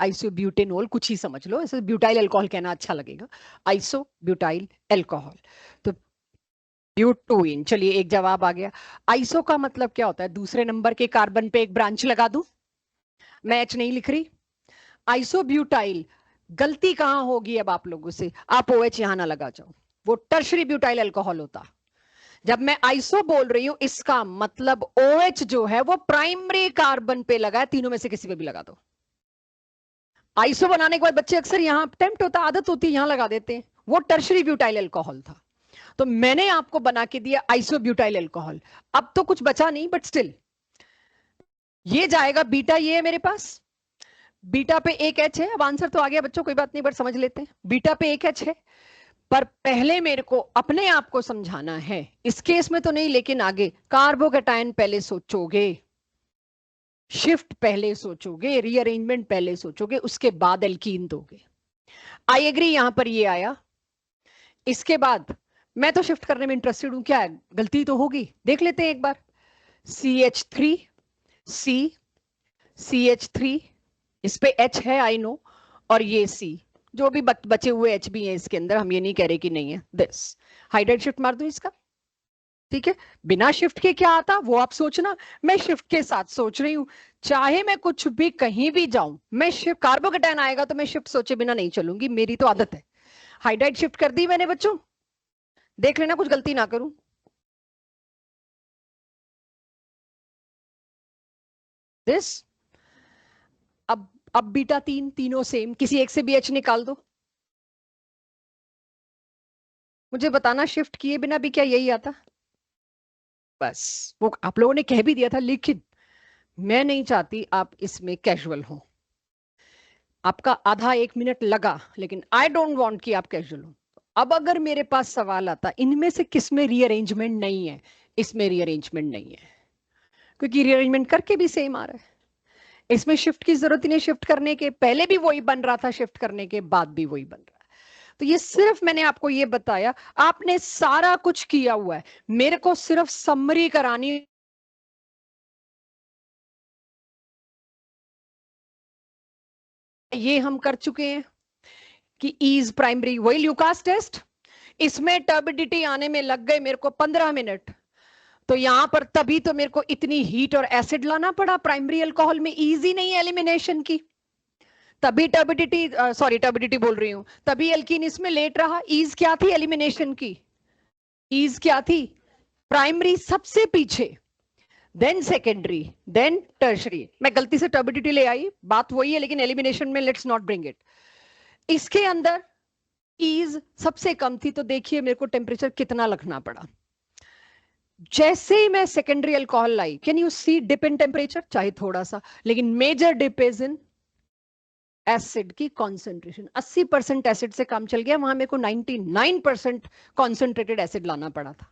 [SPEAKER 1] आइसोब्यूटेनॉल, कुछ ही समझ लो, ऐसे ब्यूटाइल एल्कोहल कहना अच्छा लगेगा, आइसो ब्यूटाइल एल्कोहल. तो ब्यूटोइन, चलिए एक जवाब आ गया. आइसो का मतलब क्या होता है, दूसरे नंबर के कार्बन पे एक ब्रांच लगा दूं, मैं H नहीं लिख रही. आइसोब्यूटाइल, गलती कहां होगी अब आप लोगों से, आप OH यहां ना लगा जाओ, वो टर्शरी ब्यूटाइल एल्कोहल होता. जब मैं आइसो बोल रही हूं इसका मतलब OH जो है वो प्राइमरी कार्बन पे लगा है, तीनों में से किसी पे भी लगा दो. आइसो बनाने के बाद बच्चे अक्सर यहां टेम्प्ट होता, आदत होती है, यहां लगा देते हैं, वो टर्शरी ब्यूटाइल एल्कोहल था. तो मैंने आपको बना के दिया आइसो ब्यूटाइल एल्कोहल. अब तो कुछ बचा नहीं, बट स्टिल ये जाएगा बीटा, ये है मेरे पास, बीटा पे एक H है. अब आंसर तो आ गया बच्चों, कोई बात नहीं, बट समझ लेते हैं. बीटा पे एक H है, पर पहले मेरे को अपने आप को समझाना है, इस केस में तो नहीं लेकिन आगे. कार्बोकेटाइन पहले सोचोगे, शिफ्ट पहले सोचोगे, रीअरेंजमेंट पहले सोचोगे, उसके बाद एल्कीन दोगे. आई एग्री, यहां पर ये आया. इसके बाद मैं तो शिफ्ट करने में इंटरेस्टेड हूं, क्या है गलती तो होगी, देख लेते हैं एक बार. CH3 C, CH3, इस पे H है आई नो, और ये C, जो भी बचे हुए H भी हैं इसके अंदर, हम ये नहीं कह रहे कि नहीं है. दिस हाइड्राइड शिफ्ट मार दूं इसका, ठीक है. बिना शिफ्ट के क्या आता वो आप सोचना, मैं शिफ्ट के साथ सोच रही हूं. चाहे मैं कुछ भी कहीं भी जाऊं, मैं शिफ्ट, कार्बोकेटाइन आएगा तो मैं शिफ्ट सोचे बिना नहीं चलूंगी, मेरी तो आदत है. हाइड्राइड शिफ्ट कर दी मैंने बच्चों, देख लेना कुछ गलती ना करूं. दिस, अब बीटा तीनों सेम, किसी एक से भी H निकाल दो. मुझे बताना शिफ्ट किए बिना भी क्या यही आता, बस वो आप लोगों ने कह भी दिया था, लेकिन मैं नहीं चाहती आप इसमें कैजुअल हो। आपका आधा 1 मिनट लगा, लेकिन आई डोंट वांट कि आप कैजुअल हो। अब अगर मेरे पास सवाल आता इनमें से किस में रीअरेंजमेंट नहीं है, इसमें रीअरेंजमेंट नहीं है, क्योंकि रीअरेंजमेंट करके भी सेम आ रहा है। इसमें शिफ्ट की जरूरत ही नहीं, शिफ्ट करने के पहले भी वही बन रहा था, शिफ्ट करने के बाद भी वही बन रहा है। तो ये सिर्फ मैंने आपको ये बताया, आपने सारा कुछ किया हुआ है, मेरे को सिर्फ समरी करानी। ये हम कर चुके हैं कि ईज प्राइमरी, वही ल्यूकास टेस्ट, इसमें टर्बिडिटी आने में लग गए मेरे को 15 मिनट। तो यहां पर तभी तो मेरे को इतनी हीट और एसिड लाना पड़ा, प्राइमरी अल्कोहल में इजी नहीं है एलिमिनेशन की, तभी टर्बिडिटी, सॉरी टर्बिडिटी बोल रही हूं, तभी एल्कीन इसमें लेट रहा। ईज क्या थी एलिमिनेशन की? ईज क्या थी? प्राइमरी सबसे पीछे, देन सेकेंडरी, देन टर्शरी। मैं गलती से टर्बिडिटी ले आई, बात वही है, लेकिन एलिमिनेशन में लेट्स नॉट ब्रिंग इट। इसके अंदर ईज सबसे कम थी, तो देखिए मेरे को टेम्परेचर कितना रखना पड़ा। जैसे ही मैं सेकेंडरी अल्कोहल लाई, can you see dip in temperature, चाहे थोड़ा सा, लेकिन major dip is in acid की कॉन्सेंट्रेशन। 80% एसिड से काम चल गया, वहां मेरे को 99% कॉन्सेंट्रेटेड एसिड लाना पड़ा था।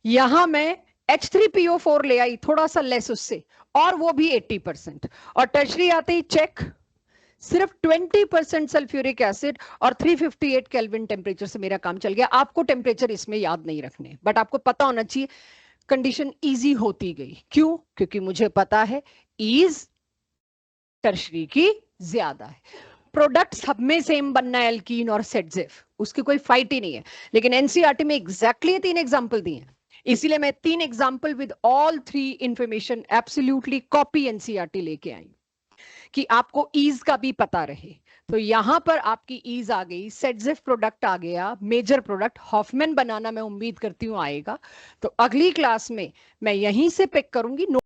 [SPEAKER 1] यहां मैं H3PO4 ले आई, थोड़ा सा लेस उससे, और वो भी 80%। और टर्शरी आते ही चेक, सिर्फ 20% सल्फ्यूरिक एसिड और 358 केल्विन टेम्परेचर से मेरा काम चल गया। आपको टेम्परेचर इसमें याद नहीं रखने, बट आपको पता होना चाहिए, कंडीशन इजी होती गई। क्यों? क्योंकि मुझे पता है ईज टर्शरी की ज्यादा है। प्रोडक्ट सब में सेम बनना है, एल्कीन और सेडजिफ, उसकी कोई फाइट ही नहीं है। लेकिन एनसीईआरटी में एग्जैक्टली 3 एग्जांपल दिए हैं, इसीलिए मैं 3 example with all 3 information absolutely copy NCERT लेके आई, कि आपको ईज का भी पता रहे। तो यहां पर आपकी ईज आ गई, सेडजिफ प्रोडक्ट आ गया, मेजर प्रोडक्ट हॉफमैन बनाना मैं उम्मीद करती हूं आएगा। तो अगली क्लास में मैं यहीं से पिक करूंगी।